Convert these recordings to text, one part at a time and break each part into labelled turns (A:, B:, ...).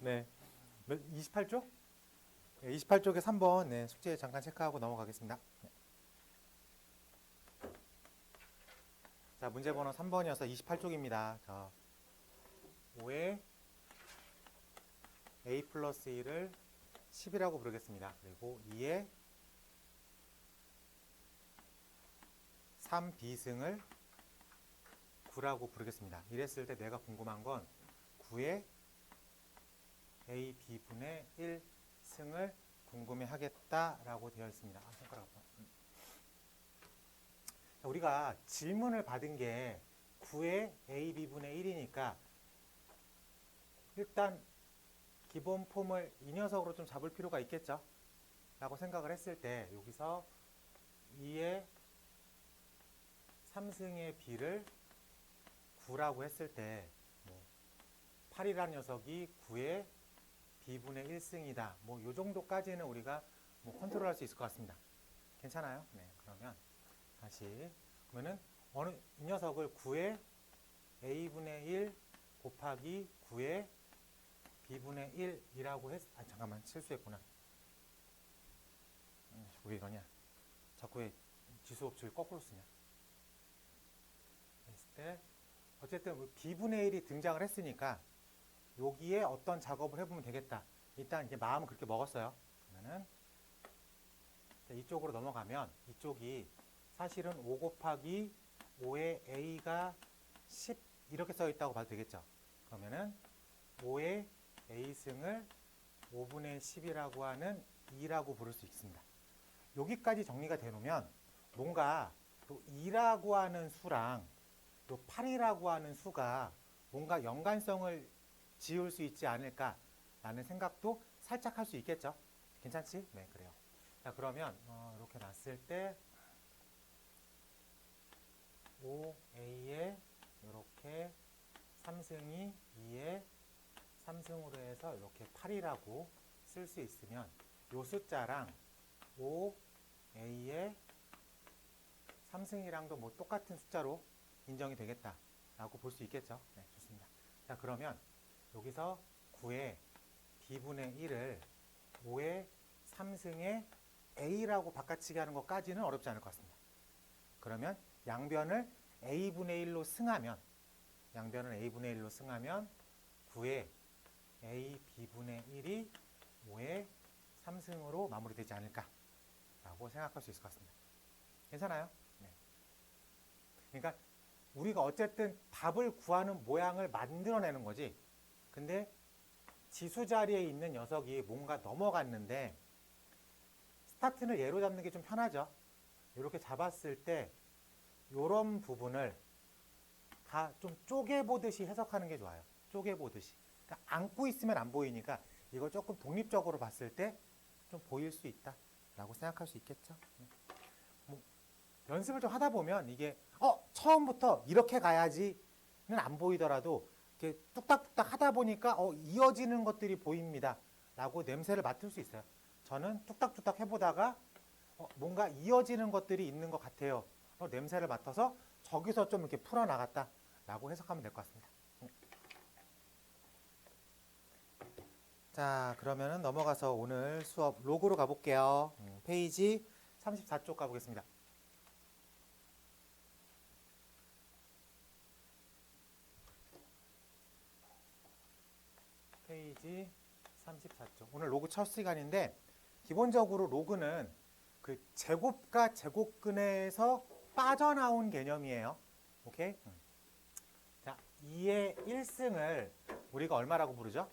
A: 네. 28쪽? 네, 28쪽에 3번 네, 숙제 잠깐 체크하고 넘어가겠습니다. 네. 자, 문제 번호 3번이어서 28쪽입니다. 자, 5에 a 플러스 1을 10이라고 부르겠습니다. 그리고 2에 3b승을 9라고 부르겠습니다. 이랬을 때 내가 궁금한 건 9에 a, b분의 1승을 궁금해 하겠다라고 되어 있습니다. 손가락 아파. 우리가 질문을 받은 게 9에 a, b분의 1이니까 일단 기본 폼을 이 녀석으로 좀 잡을 필요가 있겠죠? 라고 생각을 했을 때 여기서 2의 3승의 b를 9라고 했을 때 8이라는 녀석이 9의 b분의 1승이다. 요 정도까지는 우리가 컨트롤 할 수 있을 것 같습니다. 괜찮아요? 네, 그러면 다시 그러면은 이 녀석을 9의 a분의 1 곱하기 9의 b분의 1이라고 잠깐만 실수했구나. 왜 이러냐? 자꾸 왜 지수법칙을 거꾸로 쓰냐? 했을 때 어쨌든 b분의 1이 등장을 했으니까 여기에 어떤 작업을 해보면 되겠다. 일단 이제 마음은 그렇게 먹었어요. 그러면은 이쪽으로 넘어가면 이쪽이 사실은 5 곱하기 5의 a가 10 이렇게 써 있다고 봐도 되겠죠. 그러면은 5의 a승을 5분의 10이라고 하는 2라고 부를 수 있습니다. 여기까지 정리가 되놓으면 뭔가 또 2라고 하는 수랑 또 8이라고 하는 수가 뭔가 연관성을 지을 수 있지 않을까라는 생각도 살짝 할 수 있겠죠. 괜찮지? 네, 그래요. 자, 그러면 이렇게 놨을 때 5a에 이렇게 3승이 2에 3승으로 해서 이렇게 8이라고 쓸 수 있으면 이 숫자랑 5a의 3승이랑도 똑같은 숫자로 인정이 되겠다라고 볼 수 있겠죠. 네, 좋습니다. 자, 그러면 여기서 9의 b분의 1을 5의 3승의 a라고 바꿔치기 하는 것까지는 어렵지 않을 것 같습니다. 그러면 양변을 a분의 1로 승하면 9의 a b분의 1이 5의 3승으로 마무리되지 않을까라고 생각할 수 있을 것 같습니다. 괜찮아요? 네. 그러니까 우리가 어쨌든 답을 구하는 모양을 만들어내는 거지. 근데 지수 자리에 있는 녀석이 뭔가 넘어갔는데 스타트를 예로 잡는 게 좀 편하죠. 이렇게 잡았을 때 이런 부분을 다 좀 쪼개보듯이 해석하는 게 좋아요. 쪼개보듯이. 그러니까 안고 있으면 안 보이니까 이걸 조금 독립적으로 봤을 때 좀 보일 수 있다라고 생각할 수 있겠죠. 연습을 좀 하다 보면 이게 처음부터 이렇게 가야지는 안 보이더라도 이렇게 뚝딱뚝딱 하다 보니까 이어지는 것들이 보입니다 라고 냄새를 맡을 수 있어요. 저는 뚝딱뚝딱 해보다가 뭔가 이어지는 것들이 있는 것 같아요. 냄새를 맡아서 저기서 좀 이렇게 풀어나갔다 라고 해석하면 될 것 같습니다. 자, 그러면은 넘어가서 오늘 수업 로그로 가볼게요. 페이지 34쪽 가보겠습니다. 페이지 34쪽. 오늘 로그 첫 시간인데 기본적으로 로그는 그 제곱과 제곱근에서 빠져나온 개념이에요. 오케이? 자, 2의 1승을 우리가 얼마라고 부르죠?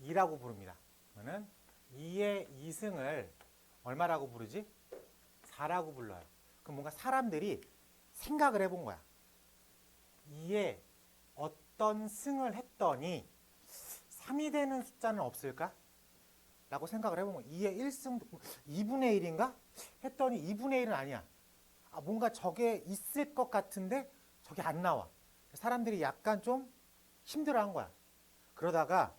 A: 2라고 부릅니다. 그러면 2의 2승을 얼마라고 부르지? 4라고 불러요. 그럼 뭔가 사람들이 생각을 해본 거야. 2에 어떤 승을 했더니 3이 되는 숫자는 없을까? 라고 생각을 해본 거야. 2의 1승, 2분의 1인가? 했더니 2분의 1은 아니야. 뭔가 저게 있을 것 같은데 저게 안 나와. 사람들이 약간 좀 힘들어한 거야. 그러다가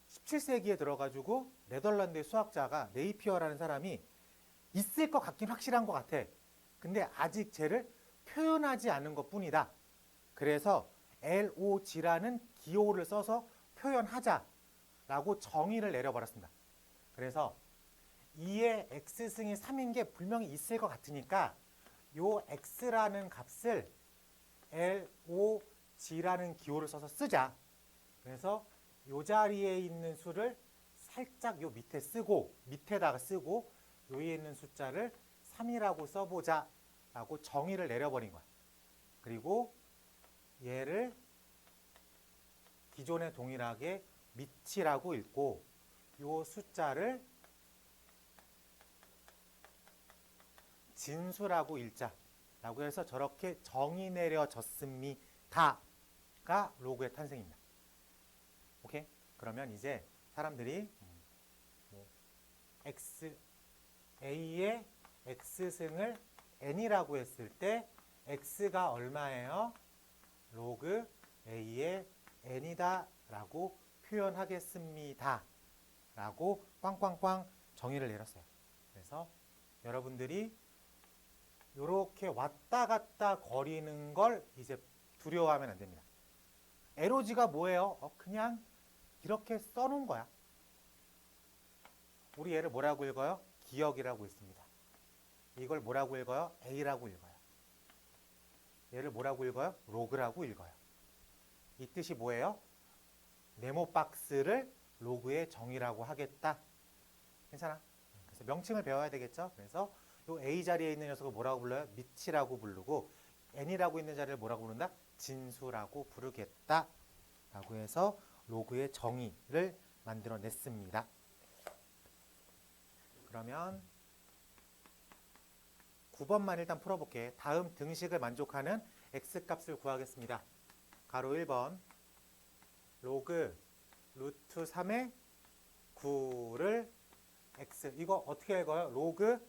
A: 17세기에 들어가지고 네덜란드의 수학자가 네이피어라는 사람이 있을 것 같긴 확실한 것 같아. 근데 아직 쟤를 표현하지 않은 것 뿐이다. 그래서 LOG라는 기호를 써서 표현하자라고 정의를 내려버렸습니다. 그래서 2의 x승이 3인 게 분명히 있을 것 같으니까 요 x라는 값을 LOG라는 기호를 써서 쓰자. 그래서 요 자리에 있는 수를 살짝 요 밑에 쓰고 밑에다가 쓰고 여기에 있는 숫자를 3이라고 써보자 라고 정의를 내려버린 거야. 그리고 얘를 기존에 동일하게 밑이라고 읽고 요 숫자를 진수라고 읽자라고 해서 저렇게 정의 내려졌습니다가 로그의 탄생입니다. 오케이? 그러면 이제 사람들이 A의 x승을 n이라고 했을 때 x가 얼마예요? 로그 A의 n이다 라고 표현하겠습니다 라고 꽝꽝꽝 정의를 내렸어요. 그래서 여러분들이 이렇게 왔다 갔다 거리는 걸 이제 두려워하면 안 됩니다. LOG가 뭐예요? 그냥 이렇게 써놓은 거야. 우리 얘를 뭐라고 읽어요? 기억이라고 읽습니다. 이걸 뭐라고 읽어요? A라고 읽어요. 얘를 뭐라고 읽어요? 로그라고 읽어요. 이 뜻이 뭐예요? 네모 박스를 로그의 정의라고 하겠다. 괜찮아? 그래서 명칭을 배워야 되겠죠? 그래서 요 A 자리에 있는 녀석을 뭐라고 불러요? 밑이라고 부르고 n이라고 있는 자리를 뭐라고 부른다? 진수라고 부르겠다. 라고 해서 로그의 정의를 만들어냈습니다. 그러면 9번만 일단 풀어볼게. 다음 등식을 만족하는 x값을 구하겠습니다. 가로 1번 로그 루트 3의 9를 x 이거 어떻게 읽어요? 로그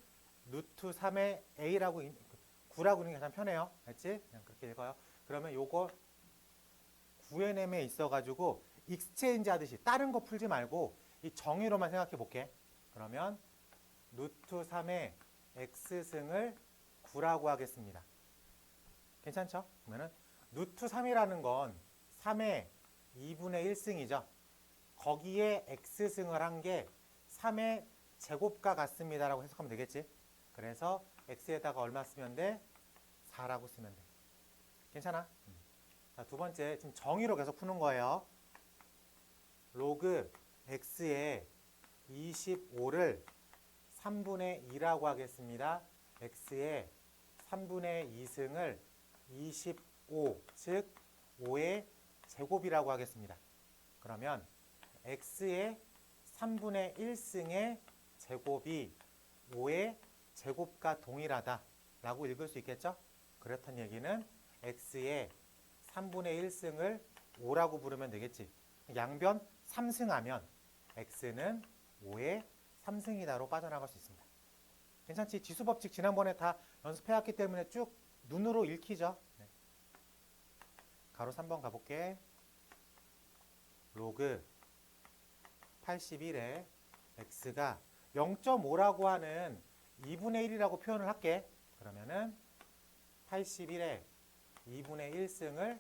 A: 루트 3의 a라고 9라고 읽는 게 가장 편해요. 알지? 그냥 그렇게 읽어요. 그러면 요거 구해냄에 있어가지고 익스체인지 하듯이 다른 거 풀지 말고 이 정의로만 생각해 볼게. 그러면 루트 3의 x승을 9라고 하겠습니다. 괜찮죠? 그러면은 루트 3이라는 건 3의 2분의 1승이죠. 거기에 x승을 한 게 3의 제곱과 같습니다라고 해석하면 되겠지. 그래서 x에다가 얼마 쓰면 돼? 4라고 쓰면 돼. 괜찮아? 자, 두 번째 지금 정의로 계속 푸는 거예요. 로그 x의 25를 3분의 2라고 하겠습니다. x의 3분의 2승을 25, 즉 5의 제곱이라고 하겠습니다. 그러면 x의 3분의 1승의 제곱이 5의 제곱과 동일하다라고 읽을 수 있겠죠? 그렇다는 얘기는 x의 3분의 1승을 5라고 부르면 되겠지. 양변 3승하면 x는 5의 3승이다로 빠져나갈 수 있습니다. 괜찮지? 지수법칙 지난번에 다 연습해왔기 때문에 쭉 눈으로 읽히죠? 네. 가로 3번 가볼게. 로그 81에 x가 0.5라고 하는 2분의 1이라고 표현을 할게. 그러면은 81에 2분의 1승을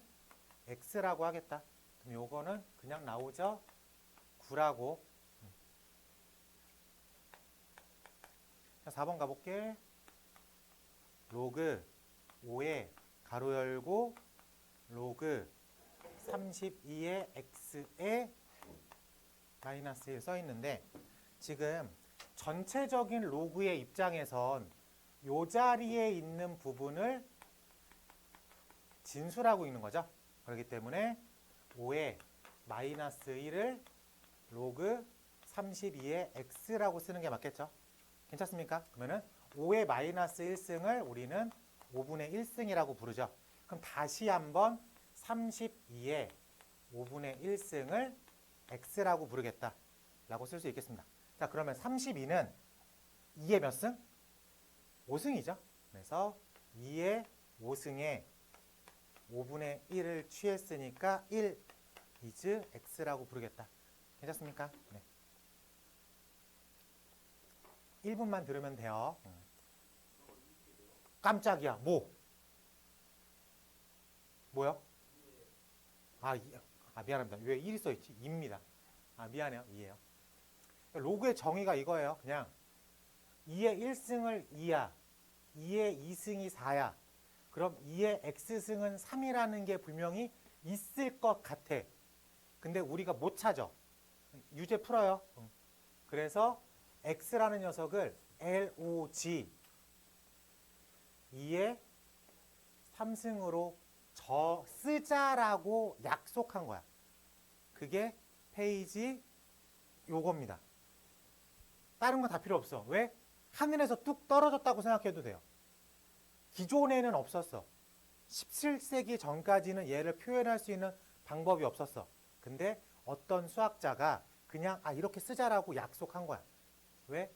A: x라고 하겠다. 그럼 요거는 그냥 나오죠? 9라고. 자, 4번 가볼게. 로그 5에 가로 열고 로그 32의 x에 마이너스 1 써 있는데 지금 전체적인 로그의 입장에선 요 자리에 있는 부분을 진수라고 읽는 거죠. 그렇기 때문에 5에 마이너스 1을 로그 32의 x라고 쓰는 게 맞겠죠. 괜찮습니까? 그러면은 5의 마이너스 1승을 우리는 5분의 1승이라고 부르죠. 그럼 다시 한번 32의 5분의 1승을 x라고 부르겠다 라고 쓸 수 있겠습니다. 자, 그러면 32는 2의 몇 승? 5승이죠. 그래서 2의 5승에 5분의 1을 취했으니까 1 is x라고 부르겠다. 괜찮습니까? 네. 1분만 들으면 돼요. 깜짝이야. 뭐요? 아, 미안합니다. 왜 1이 써있지? 2입니다. 아, 미안해요. 2예요. 로그의 정의가 이거예요. 그냥 2의 1승을 2야. 2의 2승이 4야. 그럼 2의 x승은 3이라는 게 분명히 있을 것 같아. 근데 우리가 못 찾아. 유제 풀어요. 그래서 x라는 녀석을 log 2의 3승으로 쓰자라고 약속한 거야. 그게 페이지 요겁니다. 다른 거 다 필요 없어. 왜? 하늘에서 뚝 떨어졌다고 생각해도 돼요. 기존에는 없었어. 17세기 전까지는 얘를 표현할 수 있는 방법이 없었어. 근데 어떤 수학자가 그냥 이렇게 쓰자라고 약속한 거야. 왜?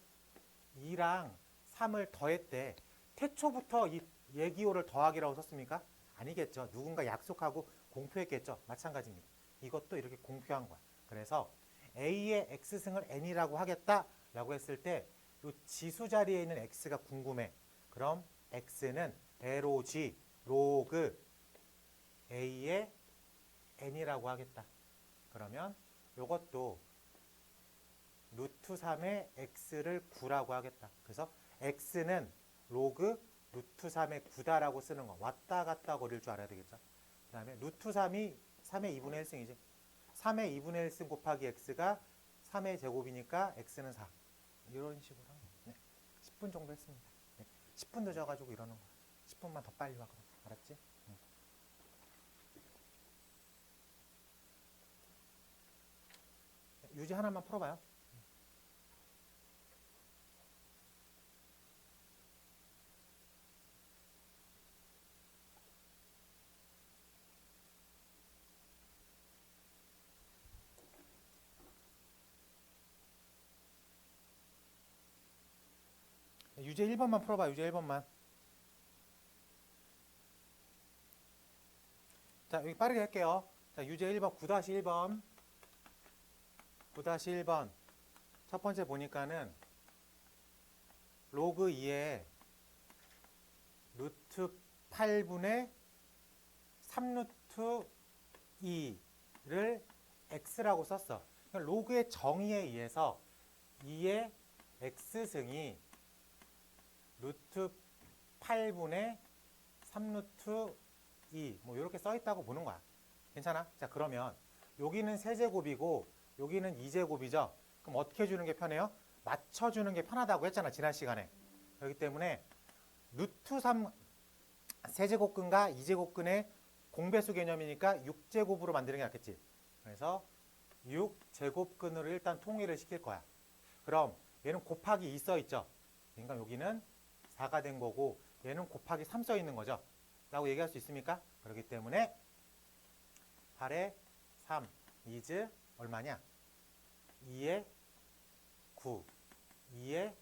A: 2랑 3을 더했대. 태초부터 이 예기호를 더하기라고 썼습니까? 아니겠죠. 누군가 약속하고 공표했겠죠. 마찬가지입니다. 이것도 이렇게 공표한 거야. 그래서 A의 X승을 N이라고 하겠다라고 했을 때 이 지수 자리에 있는 X가 궁금해. 그럼 X는 LOG, 로그 A의 N이라고 하겠다. 그러면 이것도 루트 3의 X를 9라고 하겠다. 그래서 X는 로그 루트 3의 9다라고 쓰는 거. 왔다 갔다 거릴 줄 알아야 되겠죠. 그 다음에 루트 3이 3의 2분의 1승이지. 3의 2분의 1승 곱하기 X가 3의 제곱이니까 X는 4. 이런 식으로 하는 거예요. 네. 10분 정도 했습니다. 네. 10분 늦어가지고 이러는 거야. 10분만 더 빨리 와. 그럼. 알았지? 응. 유지 하나만 풀어봐요. 유제 1번만 풀어봐. 유제 1번만. 자, 여기 빠르게 할게요. 자, 유제 1번 9-1번. 9-1번. 첫 번째 보니까는 로그 2에 루트 8분의 3루트 2를 x라고 썼어. 로그의 정의에 의해서 2의 x승이 루트 8분의 3루트 2 뭐 이렇게 써 있다고 보는 거야. 괜찮아? 자, 그러면 여기는 세제곱이고 여기는 2제곱이죠. 그럼 어떻게 주는 게 편해요? 맞춰주는 게 편하다고 했잖아, 지난 시간에. 그렇기 때문에 루트 3 세제곱근과 2제곱근의 공배수 개념이니까 6제곱으로 만드는 게 낫겠지. 그래서 6제곱근으로 일단 통일을 시킬 거야. 그럼 얘는 곱하기 2 써 있죠. 그러니까 여기는 4가 된 거고 얘는 곱하기 3 써 있는 거죠. 라고 얘기할 수 있습니까? 그렇기 때문에 8에 3 is 얼마냐? 2에 9, 2에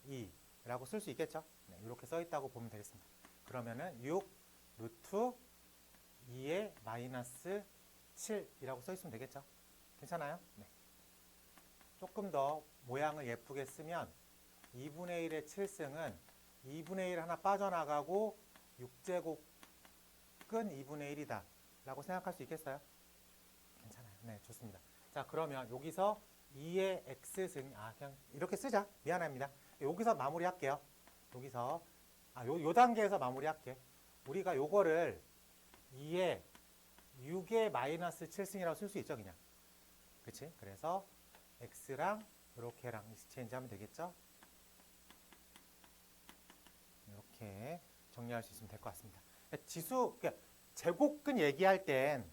A: 2 라고 쓸 수 있겠죠? 네, 이렇게 써 있다고 보면 되겠습니다. 그러면은 6 루트 2에 마이너스 7이라고 써 있으면 되겠죠? 괜찮아요? 네. 조금 더 모양을 예쁘게 쓰면 2분의 1의 7승은 2분의 1 하나 빠져나가고 6제곱은 2분의 1이다 라고 생각할 수 있겠어요? 괜찮아요. 네, 좋습니다. 자, 그러면 여기서 2의 x승, 그냥 이렇게 쓰자. 미안합니다. 여기서 마무리할게요. 여기서, 요 단계에서 마무리할게. 우리가 요거를 2의 6의 마이너스 7승이라고 쓸 수 있죠, 그냥. 그치? 그래서 x랑 이렇게랑 익스체인지 하면 되겠죠? 이렇게 정리할 수 있으면 될 것 같습니다. 지수, 그러니까 제곱근 얘기할 땐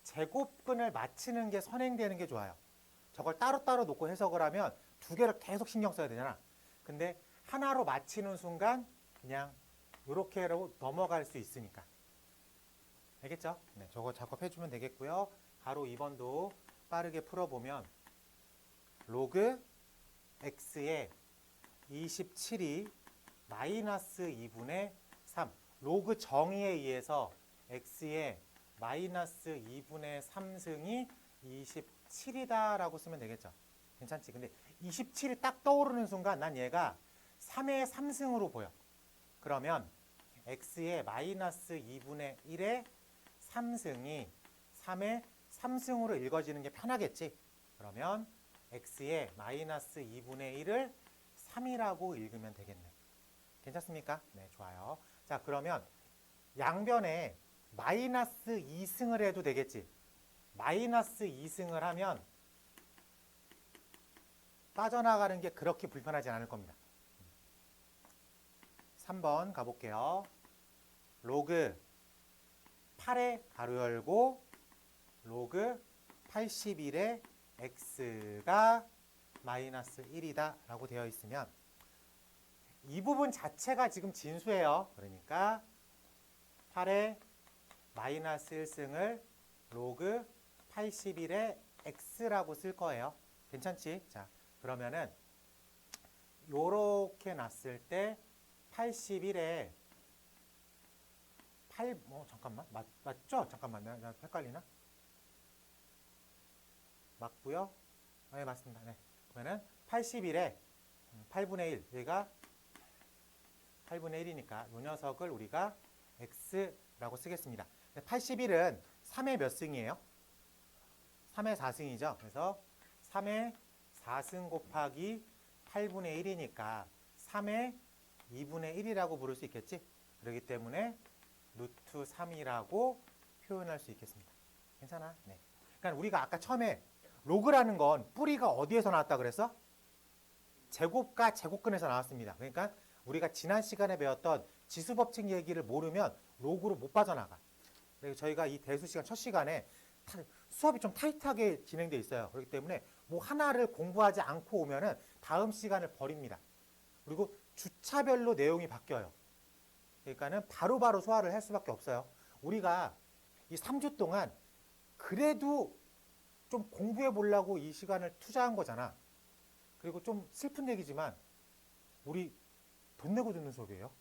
A: 제곱근을 맞히는 게 선행되는 게 좋아요. 저걸 따로따로 놓고 해석을 하면 두 개를 계속 신경 써야 되잖아. 근데 하나로 맞히는 순간 그냥 이렇게로 넘어갈 수 있으니까. 알겠죠? 네, 저거 작업해주면 되겠고요. 바로 2번도 빠르게 풀어보면 로그 x의 27이 마이너스 2분의 3 로그 정의에 의해서 x의 마이너스 2분의 3승이 27이다 라고 쓰면 되겠죠. 괜찮지? 근데 27이 딱 떠오르는 순간 난 얘가 3의 3승으로 보여. 그러면 x의 마이너스 2분의 1의 3승이 3의 3승으로 읽어지는 게 편하겠지. 그러면 x의 마이너스 2분의 1을 3이라고 읽으면 되겠네. 괜찮습니까? 네, 좋아요. 자, 그러면 양변에 마이너스 2승을 해도 되겠지. 마이너스 2승을 하면 빠져나가는 게 그렇게 불편하지 않을 겁니다. 3번 가볼게요. 로그 8에 가로 열고 로그 81에 x가 마이너스 1이다 라고 되어 있으면 이 부분 자체가 지금 진수예요. 그러니까 8에 마이너스 1승을 로그 81에 x라고 쓸 거예요. 괜찮지? 자, 그러면은 요렇게 놨을 때 81에 8, 잠깐만. 맞죠? 잠깐만. 나 헷갈리나? 맞고요. 네, 맞습니다. 네. 그러면은 81에 8분의 1. 얘가 8분의 1이니까 이 녀석을 우리가 x라고 쓰겠습니다. 81은 3의 몇 승이에요? 3의 4승이죠. 그래서 3의 4승 곱하기 8분의 1이니까 3의 2분의 1이라고 부를 수 있겠지? 그렇기 때문에 루트 3이라고 표현할 수 있겠습니다. 괜찮아? 네. 그러니까 우리가 아까 처음에 로그라는 건 뿌리가 어디에서 나왔다 그랬어? 제곱과 제곱근에서 나왔습니다. 그러니까 우리가 지난 시간에 배웠던 지수법칙 얘기를 모르면 로그로 못 빠져나가. 그래서 저희가 이 대수 시간 첫 시간에 수업이 좀 타이트하게 진행되어 있어요. 그렇기 때문에 뭐 하나를 공부하지 않고 오면은 다음 시간을 버립니다. 그리고 주차별로 내용이 바뀌어요. 그러니까는 바로바로 소화를 할 수밖에 없어요. 우리가 이 3주 동안 그래도 좀 공부해 보려고 이 시간을 투자한 거잖아. 그리고 좀 슬픈 얘기지만 우리 돈 내고 듣는 수업이에요.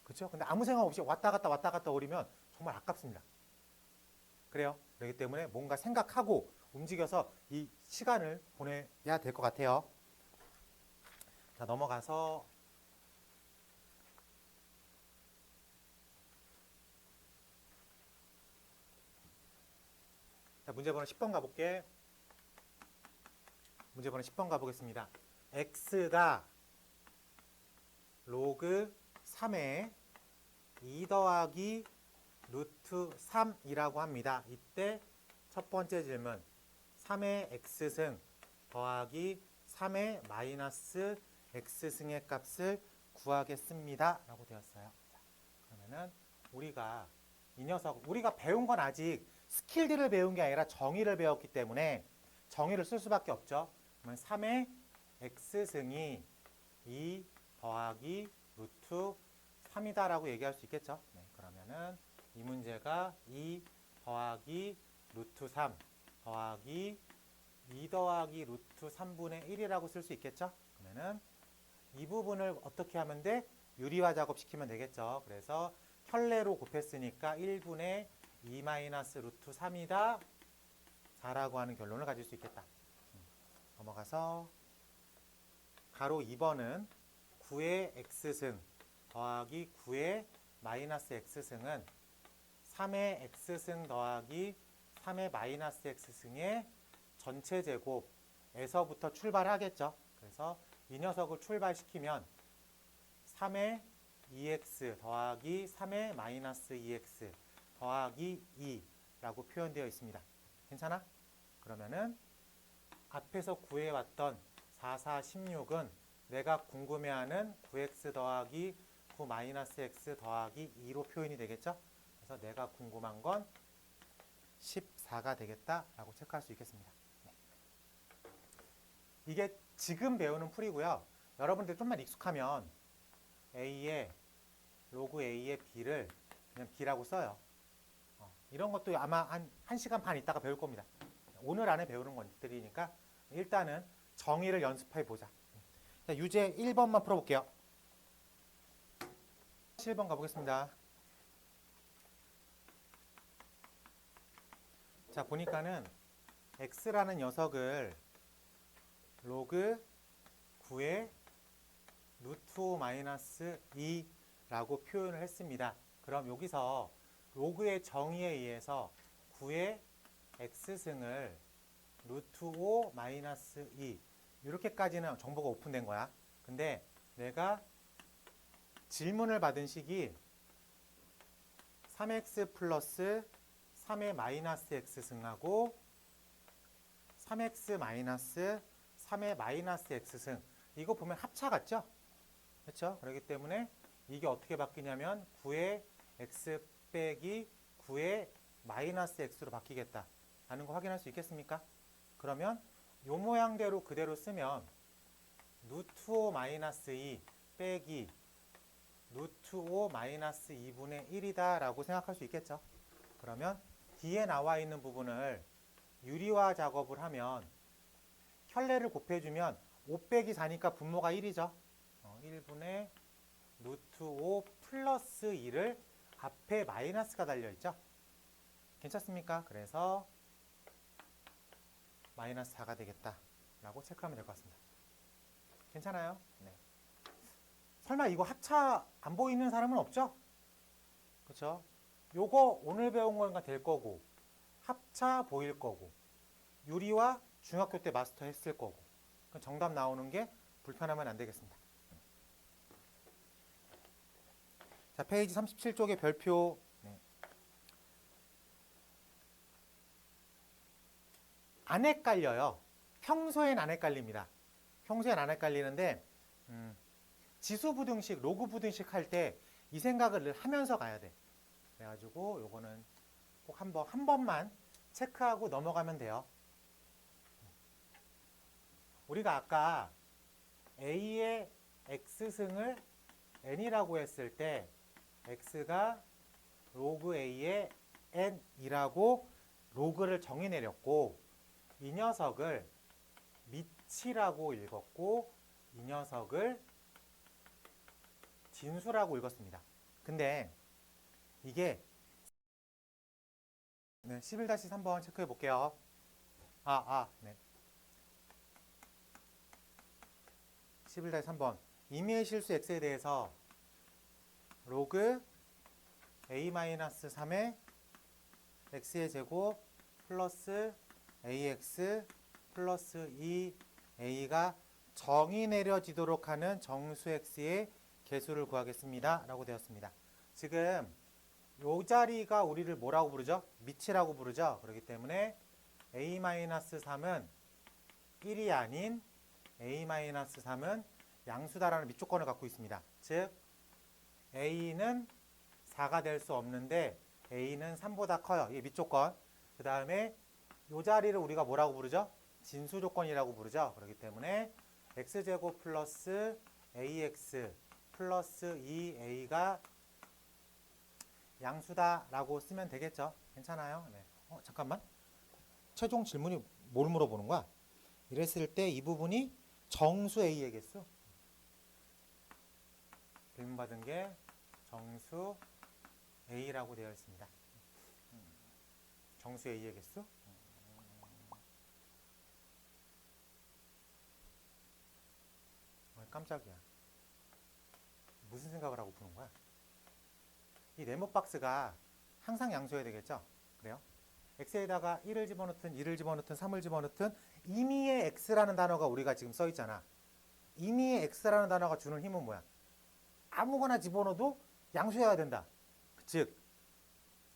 A: 그렇죠? 근데 아무 생각 없이 왔다 갔다 오리면 정말 아깝습니다. 그래요. 그렇기 때문에 뭔가 생각하고 움직여서 이 시간을 보내야 될 것 같아요. 자, 넘어가서 자, 문제번호 10번 가볼게. 문제번호 10번 가보겠습니다. x가 로그 3에 2 더하기 루트 3이라고 합니다. 이때 첫 번째 질문 3의 x승 더하기 3의 마이너스 x승의 값을 구하겠습니다. 라고 되었어요. 자, 그러면은 우리가 이 녀석 우리가 배운 건 아직 스킬들을 배운 게 아니라 정의를 배웠기 때문에 정의를 쓸 수밖에 없죠. 그러면 3의 x승이 2 더하기 루트 3이다 라고 얘기할 수 있겠죠. 네, 그러면은 이 문제가 2 더하기 루트 3 더하기 2 더하기 루트 3분의 1이라고 쓸 수 있겠죠. 그러면은 이 부분을 어떻게 하면 돼? 유리화 작업시키면 되겠죠. 그래서 켤레로 곱했으니까 1분의 2 마이너스 루트 3이다 4라고 하는 결론을 가질 수 있겠다. 넘어가서 가로 2번은 9의 x승 더하기 9의 마이너스 x승은 3의 x승 더하기 3의 마이너스 x승의 전체 제곱에서부터 출발하겠죠. 그래서 이 녀석을 출발시키면 3의 2x 더하기 3의 마이너스 2x 더하기 2라고 표현되어 있습니다. 괜찮아? 그러면은 앞에서 구해왔던 4, 4, 16은 내가 궁금해하는 9x 더하기 9 마이너스 x 더하기 2로 표현이 되겠죠? 그래서 내가 궁금한 건 14가 되겠다라고 체크할 수 있겠습니다. 네. 이게 지금 배우는 풀이고요. 여러분들 좀만 익숙하면 a의 로그 a의 b를 그냥 b라고 써요. 이런 것도 아마 한 1시간 반 있다가 배울 겁니다. 오늘 안에 배우는 것들이니까 일단은 정의를 연습해 보자. 자, 유제 1번만 풀어볼게요. 7번 가보겠습니다. 자, 보니까는 x라는 녀석을 로그 9의 루트 5 마이너스 2라고 표현을 했습니다. 그럼 여기서 로그의 정의에 의해서 9의 x승을 루트 5 마이너스 2 이렇게까지는 정보가 오픈된 거야. 근데 내가 질문을 받은 식이 3x 플러스 3의 마이너스 x승하고 3x 마이너스 3의 마이너스 x승 이거 보면 합차 같죠? 그렇죠? 그렇기 때문에 이게 어떻게 바뀌냐면 9의 x 빼기 9의 마이너스 x로 바뀌겠다 라는 거 확인할 수 있겠습니까? 그러면 요 모양대로 그대로 쓰면 루트 5 마이너스 2 빼기 루트 5 마이너스 2분의 1이다 라고 생각할 수 있겠죠. 그러면 뒤에 나와 있는 부분을 유리화 작업을 하면 혈례를 곱해주면 5 빼기 4니까 분모가 1이죠. 1분의 루트 5 플러스 2를 앞에 마이너스가 달려있죠. 괜찮습니까? 그래서 마이너스 4가 되겠다 라고 체크하면 될 것 같습니다. 괜찮아요? 네. 설마 이거 합차 안 보이는 사람은 없죠? 그렇죠? 요거 오늘 배운 거가 될 거고 합차 보일 거고 유리와 중학교 때 마스터 했을 거고 정답 나오는 게 불편하면 안 되겠습니다. 자, 페이지 37쪽의 별표. 네. 안 헷갈려요. 평소엔 안 헷갈립니다. 평소엔 안 헷갈리는데 지수 부등식, 로그 부등식 할 때 이 생각을 늘 하면서 가야 돼. 그래가지고 요거는 꼭 한 번만 체크하고 넘어가면 돼요. 우리가 아까 A의 X승을 N이라고 했을 때 X가 로그 A의 N이라고 로그를 정의 내렸고 이 녀석을 미치라고 읽었고 이 녀석을 진수라고 읽었습니다. 근데 이게 네, 11-3번 체크해 볼게요. 네. 11-3번 임의의 실수 x에 대해서 로그 a-3의 x의 제곱 플러스 ax 플러스 2a가 정의 내려지도록 하는 정수 x의 개수를 구하겠습니다 라고 되었습니다. 지금 이 자리가 우리를 뭐라고 부르죠? 미치라고 부르죠. 그렇기 때문에 a-3은 1이 아닌 a-3은 양수다라는 밑조건을 갖고 있습니다. 즉 a는 4가 될 수 없는데 a는 3보다 커요. 이게 밑조건. 그 다음에 이 자리를 우리가 뭐라고 부르죠? 진수조건이라고 부르죠. 그렇기 때문에 x제곱 플러스 ax 플러스 2a가 양수다라고 쓰면 되겠죠. 괜찮아요? 네. 잠깐만. 최종 질문이 뭘 물어보는 거야? 이랬을 때 이 부분이 정수 a의 개수? 질문 받은 게 정수 a라고 되어 있습니다. 정수 a의 개수? 깜짝이야. 무슨 생각을 하고 푸는 거야? 이 네모 박스가 항상 양수여야 되겠죠? 그래요? x에다가 1을 집어넣든 2를 집어넣든 3을 집어넣든 임의의 x라는 단어가 우리가 지금 써 있잖아. 임의의 x라는 단어가 주는 힘은 뭐야? 아무거나 집어넣어도 양수여야 된다. 즉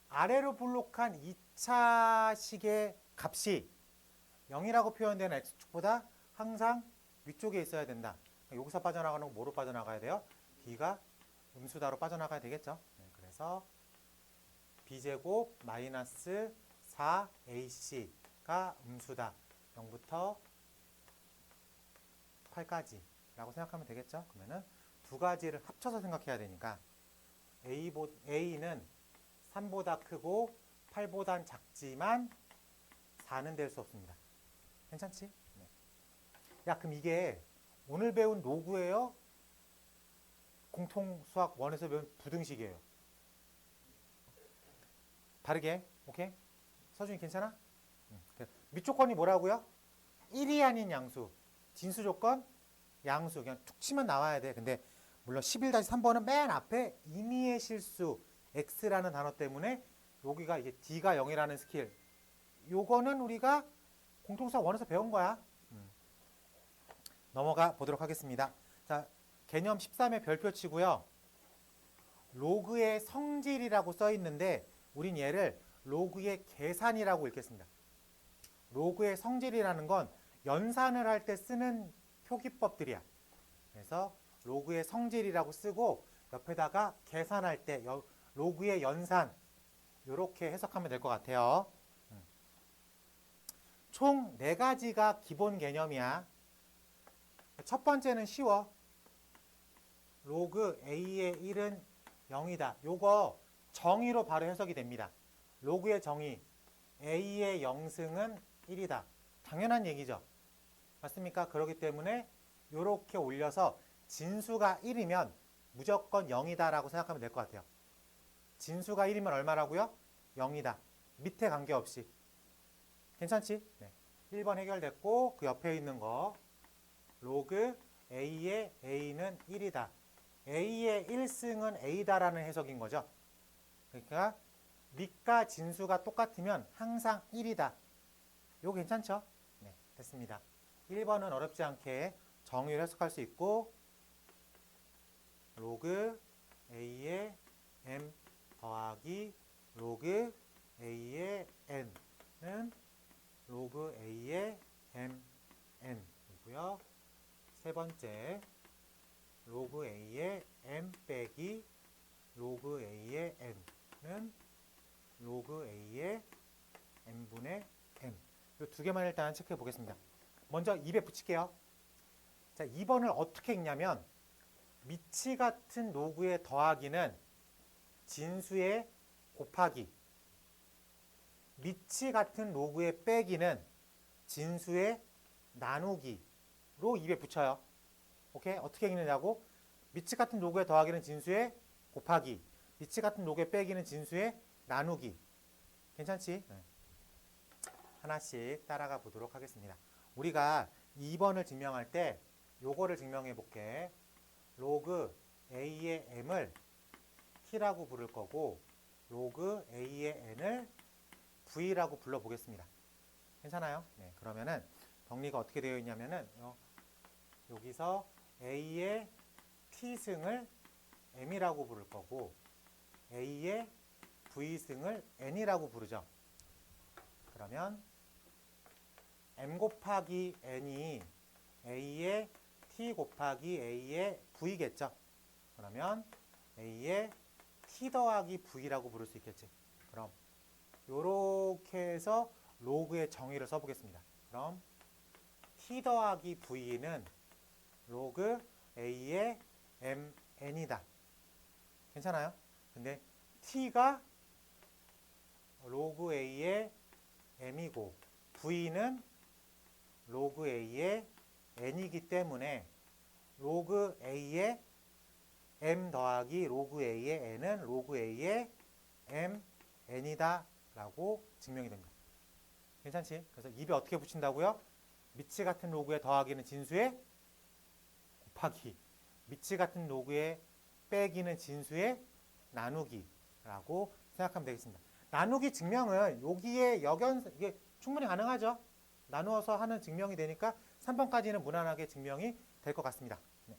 A: 아래로 블록한 2차식의 값이 0이라고 표현되는 x축보다 항상 위쪽에 있어야 된다. 여기서 빠져나가는 거 뭐로 빠져나가야 돼요? b가 음수다로 빠져나가야 되겠죠. 그래서 b제곱 마이너스 4ac가 음수다. 0부터 8까지 라고 생각하면 되겠죠. 그러면은 두 가지를 합쳐서 생각해야 되니까 a는 3보다 크고 8보단 작지만 4는 될 수 없습니다. 괜찮지? 네. 야, 그럼 이게 오늘 배운 로그예요? 공통 수학 1에서 배운 부등식이에요. 다르게, 오케이? 서준이 괜찮아? 밑조건이 뭐라고요? 1이 아닌 양수. 진수 조건, 양수. 그냥 툭 치면 나와야 돼. 근데 물론 11-3번은 맨 앞에 임의의 실수 x라는 단어 때문에 여기가 이게 d가 0이라는 스킬 요거는 우리가 공통수학 원에서 배운 거야. 넘어가 보도록 하겠습니다. 자, 개념 13의 별표치고요. 로그의 성질이라고 써 있는데 우린 얘를 로그의 계산이라고 읽겠습니다. 로그의 성질이라는 건 연산을 할 때 쓰는 표기법들이야. 그래서 로그의 성질이라고 쓰고 옆에다가 계산할 때 로그의 연산 이렇게 해석하면 될 것 같아요. 총 4가지가 기본 개념이야. 첫 번째는 쉬워. 로그 A의 1은 0이다. 요거 정의로 바로 해석이 됩니다. 로그의 정의 A의 0승은 1이다. 당연한 얘기죠. 맞습니까? 그렇기 때문에 이렇게 올려서 진수가 1이면 무조건 0이다 라고 생각하면 될 것 같아요. 진수가 1이면 얼마라고요? 0이다. 밑에 관계없이. 괜찮지? 네. 1번 해결됐고 그 옆에 있는 거 로그 A의 A는 1이다. A의 1승은 A다라는 해석인 거죠. 그러니까 밑과 진수가 똑같으면 항상 1이다. 이거 괜찮죠? 네, 됐습니다. 1번은 어렵지 않게 정의를 해석할 수 있고 로그 A의 M 더하기 로그 A의 N은 로그 A의 MN이고요. 세 번째 로그 A의 M 빼기 로그 A의 N은 로그 A의 N분의 M. 이 두 개만 일단 체크해 보겠습니다. 먼저 200 붙일게요. 자, 2번을 어떻게 읽냐면 미치 같은 로그의 더하기는 진수의 곱하기, 미치 같은 로그의 빼기는 진수의 나누기로 200 붙여요. 오케이? 어떻게 읽느냐고? 미치 같은 로그의 더하기는 진수의 곱하기, 미치 같은 로그의 빼기는 진수의 나누기. 괜찮지? 네. 하나씩 따라가 보도록 하겠습니다. 우리가 2번을 증명할 때 요거를 증명해 볼게. 로그 A의 M을 T라고 부를 거고 로그 A의 N을 V라고 불러보겠습니다. 괜찮아요? 네, 그러면은 정리가 어떻게 되어 있냐면은 여기서 A의 T승을 M이라고 부를 거고 A의 V승을 N이라고 부르죠. 그러면 M 곱하기 N이 A의 T 곱하기 A의 V겠죠. 그러면 A의 T 더하기 V라고 부를 수 있겠지. 그럼 요렇게 해서 로그의 정의를 써보겠습니다. 그럼 T 더하기 V는 로그 A의 MN이다. 괜찮아요? 근데 T가 로그 A의 M이고 V는 로그 A의 N이기 때문에 로그 A의 M 더하기 로그 A의 N은 로그 A의 MN이다 라고 증명이 됩니다. 괜찮지? 그래서 입에 어떻게 붙인다고요? 미치 같은 로그의 더하기는 진수의 곱하기, 미치 같은 로그의 빼기는 진수의 나누기라고 생각하면 되겠습니다. 나누기 증명은 여기에 이게 충분히 가능하죠. 나누어서 하는 증명이 되니까 3번까지는 무난하게 증명이 될 것 같습니다. 네.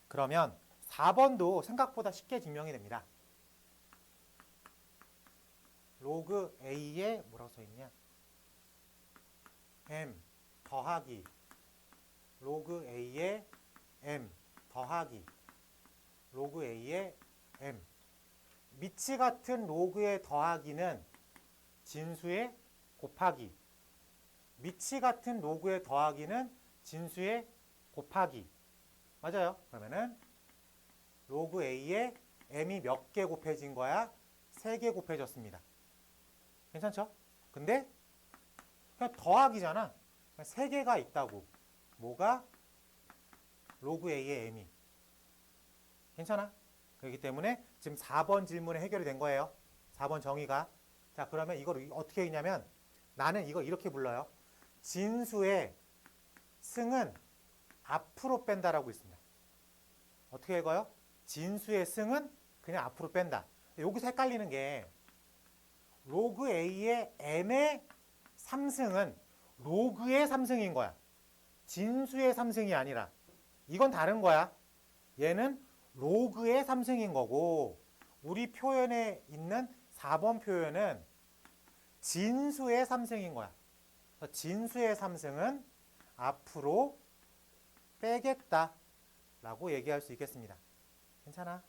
A: 그러면 4번도 생각보다 쉽게 증명이 됩니다. 로그 A에 뭐라고 써있냐? M 더하기 로그 A의 M 더하기 로그 A의 M. 미치 같은 로그의 더하기는 진수의 곱하기, 미치 같은 로그의 더하기는 진수의 곱하기. 맞아요? 그러면은 로그 A의 M이 몇 개 곱해진 거야? 3개 곱해졌습니다. 괜찮죠? 근데 그냥 더하기잖아. 3개가 있다고. 뭐가? 로그 A의 M이. 괜찮아? 그렇기 때문에 지금 4번 질문에 해결이 된 거예요. 4번 정의가. 자, 그러면 이걸 어떻게 읽냐면 나는 이거 이렇게 불러요. 진수의 승은 앞으로 뺀다라고 있습니다. 어떻게 읽어요? 진수의 승은 그냥 앞으로 뺀다. 여기서 헷갈리는 게 로그 A의 M의 3승은 로그의 3승인 거야. 진수의 3승이 아니라. 이건 다른 거야. 얘는 로그의 3승인 거고, 우리 표현에 있는 4번 표현은 진수의 3승인 거야. 그래서 진수의 3승은 앞으로 빼겠다 라고 얘기할 수 있겠습니다. 괜찮아?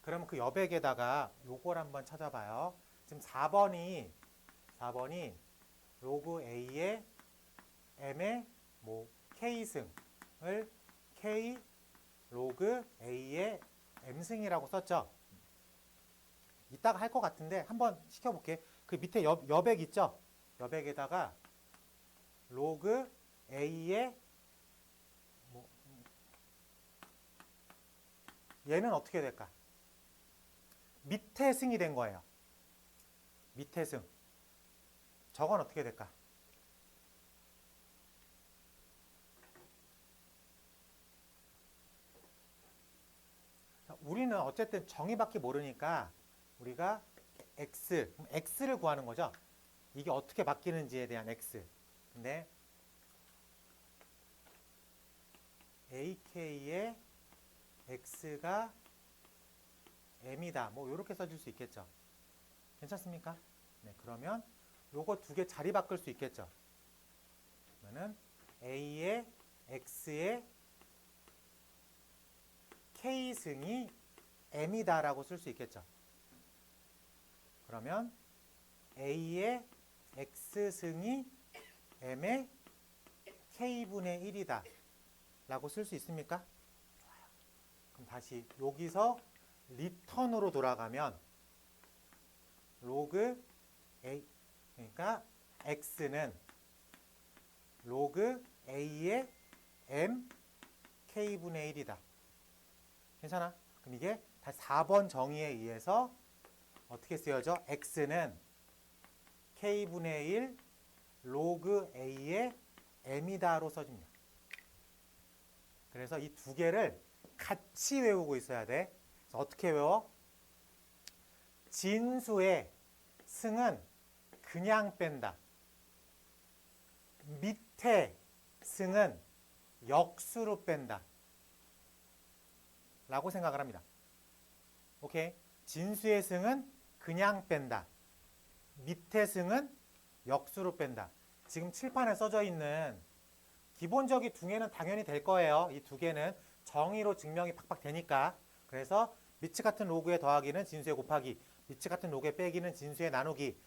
A: 그럼 그 여백에다가 요걸 한번 찾아봐요. 지금 4번이 로그 A의 M의 뭐 K승을 K 로그 A의 M승이라고 썼죠. 이따가 할 것 같은데 한번 시켜볼게. 그 밑에 여백 있죠? 여백에다가 로그 A의 뭐 얘는 어떻게 될까? 밑에 승이 된 거예요. 밑에 승. 저건 어떻게 될까? 우리는 어쨌든 정의밖에 모르니까 우리가 x를 구하는 거죠. 이게 어떻게 바뀌는지에 대한 x. 근데 ak의 x가 m이다. 뭐 이렇게 써줄 수 있겠죠. 괜찮습니까? 네, 그러면 요거 두 개 자리 바꿀 수 있겠죠. 그러면은 a의 x의 k승이 m이다라고 쓸 수 있겠죠. 그러면 a의 x승이 m의 k분의 1이다 라고 쓸 수 있습니까? 좋아요. 그럼 다시 여기서 리턴으로 돌아가면 로그 a, 그러니까 x는 로그 a의 m k분의 1이다. 괜찮아? 그럼 이게 다시 4번 정의에 의해서 어떻게 쓰여져? x는 k분의 1 로그 a의 m이다로 써집니다. 그래서 이 두 개를 같이 외우고 있어야 돼. 그래서 어떻게 외워? 진수의 승은 그냥 뺀다. 밑에 승은 역수로 뺀다. 라고 생각을 합니다. 오케이? 진수의 승은 그냥 뺀다. 밑에 승은 역수로 뺀다. 지금 칠판에 써져 있는 기본적인 두 개는 당연히 될 거예요. 이 두 개는 정의로 증명이 팍팍 되니까. 그래서 밑치 같은 로그의 더하기는 진수의 곱하기, 밑치 같은 로그의 빼기는 진수의 나누기.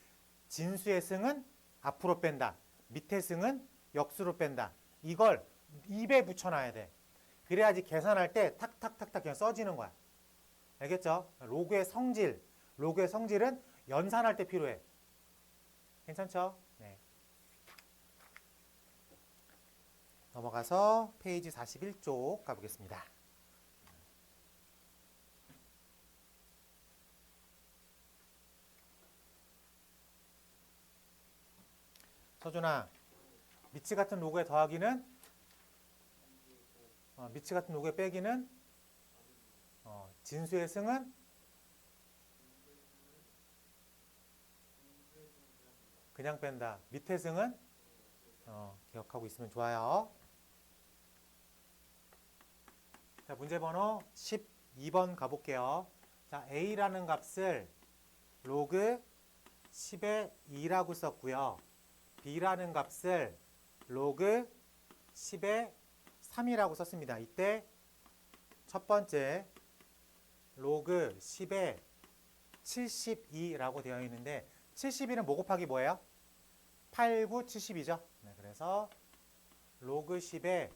A: 진수의 승은 앞으로 뺀다. 밑에 승은 역수로 뺀다. 이걸 입에 붙여놔야 돼. 그래야지 계산할 때 탁탁탁탁 그냥 써지는 거야. 알겠죠? 로그의 성질은 연산할 때 필요해. 괜찮죠? 네. 넘어가서 페이지 41쪽 가보겠습니다. 서준아, 밑치 같은 로그의 더하기는? 밑치 같은 로그의 빼기는? 진수의 승은? 그냥 뺀다. 밑에 승은? 기억하고 있으면 좋아요. 자, 문제 번호 12번 가볼게요. 자, a라는 값을 로그 10의 2라고 썼고요. b라는 값을 로그 10의 3이라고 썼습니다. 이때 첫 번째 로그 10의 72라고 되어 있는데 72는 뭐 곱하기 뭐예요? 8, 9, 72죠. 네, 그래서 로그 10의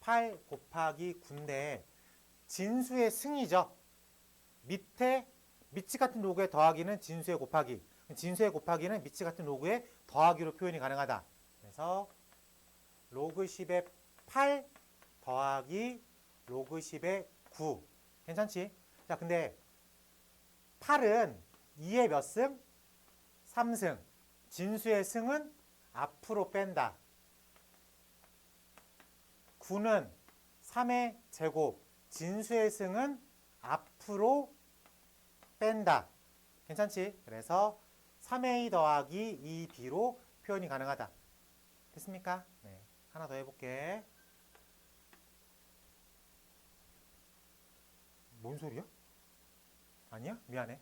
A: 8 곱하기 9인데 진수의 승이죠. 밑치 같은 로그의 더하기는 진수의 곱하기, 진수의 곱하기는 밑치 같은 로그의 더하기로 표현이 가능하다. 그래서 로그 10의 8 더하기 로그 10의 9. 괜찮지? 자, 근데 8은 2의 몇 승? 3승. 진수의 승은 앞으로 뺀다. 9는 3의 제곱. 진수의 승은 앞으로 뺀다. 괜찮지? 그래서 3a 더하기 2b로 표현이 가능하다. 됐습니까? 네. 하나 더 해볼게. 뭔 소리야? 아니야? 미안해.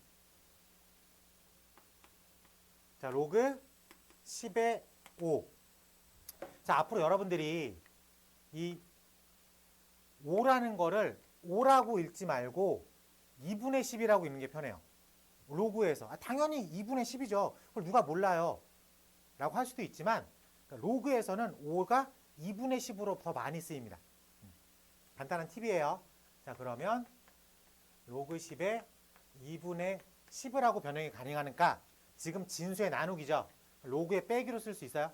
A: 자, 로그 10의 5. 자, 앞으로 여러분들이 이 5라는 거를 5라고 읽지 말고 2분의 10이라고 읽는 게 편해요. 로그에서. 당연히 2분의 10이죠. 그걸 누가 몰라요. 라고 할 수도 있지만 그러니까 로그에서는 5가 2분의 10으로 더 많이 쓰입니다. 간단한 팁이에요. 자, 그러면 로그 10에 2분의 10을 하고 변형이 가능하니까 지금 진수의 나누기죠. 로그의 빼기로 쓸 수 있어요.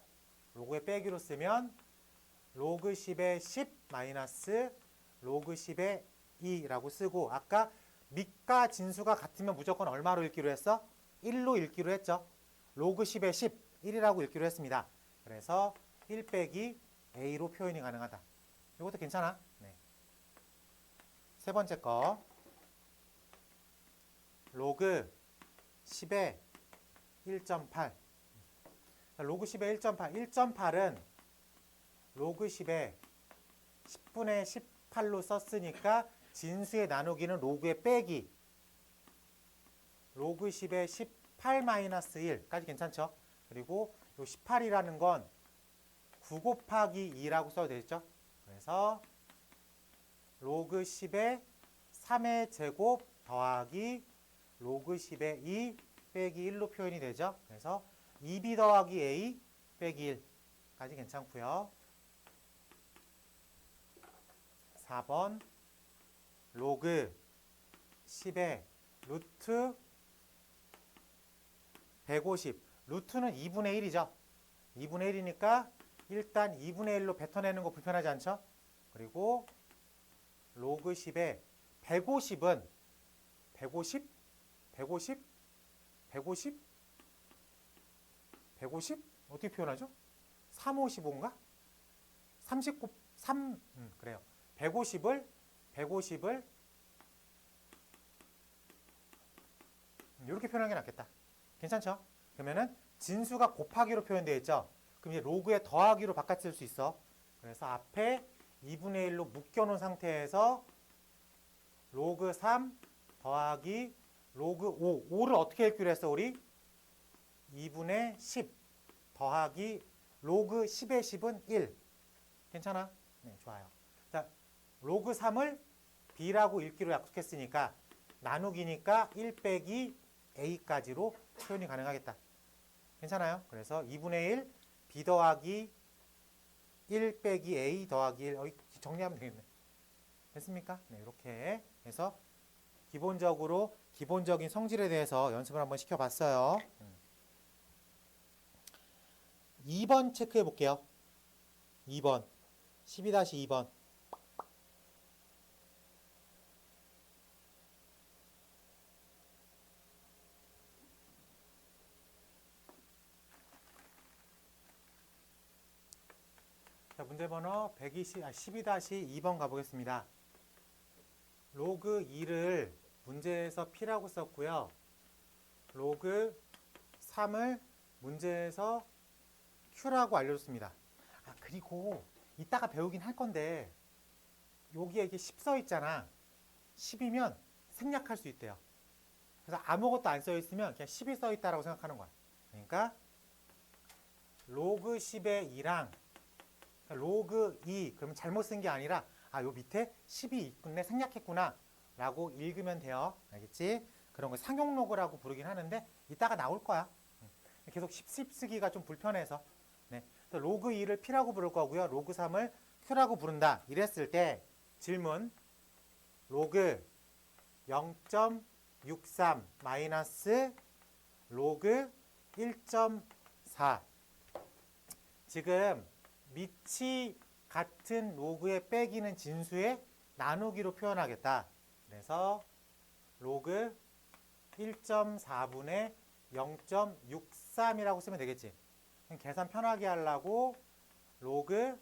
A: 로그의 빼기로 쓰면 로그 10의 10 마이너스 로그 10의 2라고 쓰고 아까 밑과 진수가 같으면 무조건 얼마로 읽기로 했어? 1로 읽기로 했죠. 로그 10의 10, 1이라고 읽기로 했습니다. 그래서 1 빼기 a로 표현이 가능하다. 이것도 괜찮아. 네. 세 번째 거. 로그 10의 1.8. 로그 10의 1.8. 1.8은 로그 10의 10분의 18로 썼으니까 진수의 나누기는 로그의 빼기. 로그 10의 18-1까지 괜찮죠? 그리고 이 18이라는 건 9 곱하기 2라고 써도 되겠죠? 그래서 로그 10의 3의 제곱 더하기 로그 10의 2 빼기 1로 표현이 되죠? 그래서 2b 더하기 a 빼기 1까지 괜찮고요. 4번 로그 10의 루트 150. 루트는 2분의 1이죠. 2분의 1이니까 일단 2분의 1로 뱉어내는 거 불편하지 않죠? 그리고 로그 10의 150은 150? 150? 150? 150? 어떻게 표현하죠? 355인가? 39, 3, 그래요. 150을 이렇게 표현하는 게 낫겠다. 괜찮죠? 그러면은 진수가 곱하기로 표현되어 있죠? 그럼 이제 로그에 더하기로 바꿔 쓸 수 있어. 그래서 앞에 2분의 1로 묶여놓은 상태에서 로그 3 더하기 로그 5. 5를 어떻게 읽기로 했어, 우리? 2분의 10 더하기 로그 10의 10은 1. 괜찮아? 네, 좋아요. 자, 로그 3을 b라고 읽기로 약속했으니까 나누기니까 1 빼기 a까지로 표현이 가능하겠다. 괜찮아요? 그래서 2분의 1 b 더하기 1 빼기 a 더하기 1 정리하면 되겠네. 됐습니까? 네, 이렇게 해서 기본적인 성질에 대해서 연습을 한번 시켜봤어요. 2번 체크해 볼게요. 2번 12-2번 자, 문제 번호 12-2번 가보겠습니다. 로그 2를 문제에서 p라고 썼고요. 로그 3을 문제에서 q라고 알려줬습니다. 그리고 이따가 배우긴 할 건데 여기에 이게 10 써 있잖아. 10이면 생략할 수 있대요. 그래서 아무것도 안 써 있으면 그냥 10이 써 있다라고 생각하는 거야. 그러니까 로그 10의 2랑 로그 2 그러면 잘못 쓴 게 아니라 요 밑에 10이 있군요. 생략했구나 라고 읽으면 돼요. 알겠지? 그런 거 상용 로그라고 부르긴 하는데 이따가 나올 거야. 계속 10 쓰기가 좀 불편해서. 네. 로그 2를 p라고 부를 거고요. 로그 3을 q라고 부른다. 이랬을 때 질문 로그 0.63 마이너스 로그 1.4 지금 밑이 같은 로그의 빼기는 진수의 나누기로 표현하겠다. 그래서 로그 1.4분의 0.63이라고 쓰면 되겠지. 계산 편하게 하려고 로그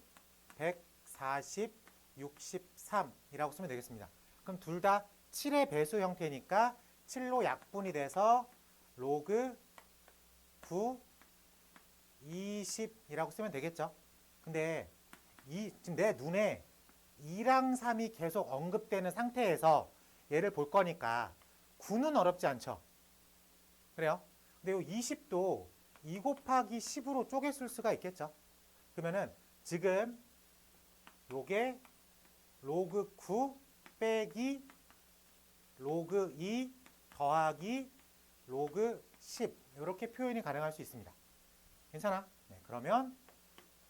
A: 140, 63이라고 쓰면 되겠습니다. 그럼 둘 다 7의 배수 형태니까 7로 약분이 돼서 로그 9, 20이라고 쓰면 되겠죠. 근데 지금 내 눈에 2랑 3이 계속 언급되는 상태에서 얘를 볼 거니까 9는 어렵지 않죠. 그래요? 근데 이 20도 2 곱하기 10으로 쪼개 쓸 수가 있겠죠. 그러면은 지금 요게 로그 9 빼기 로그 2 더하기 로그 10 이렇게 표현이 가능할 수 있습니다. 괜찮아? 네, 그러면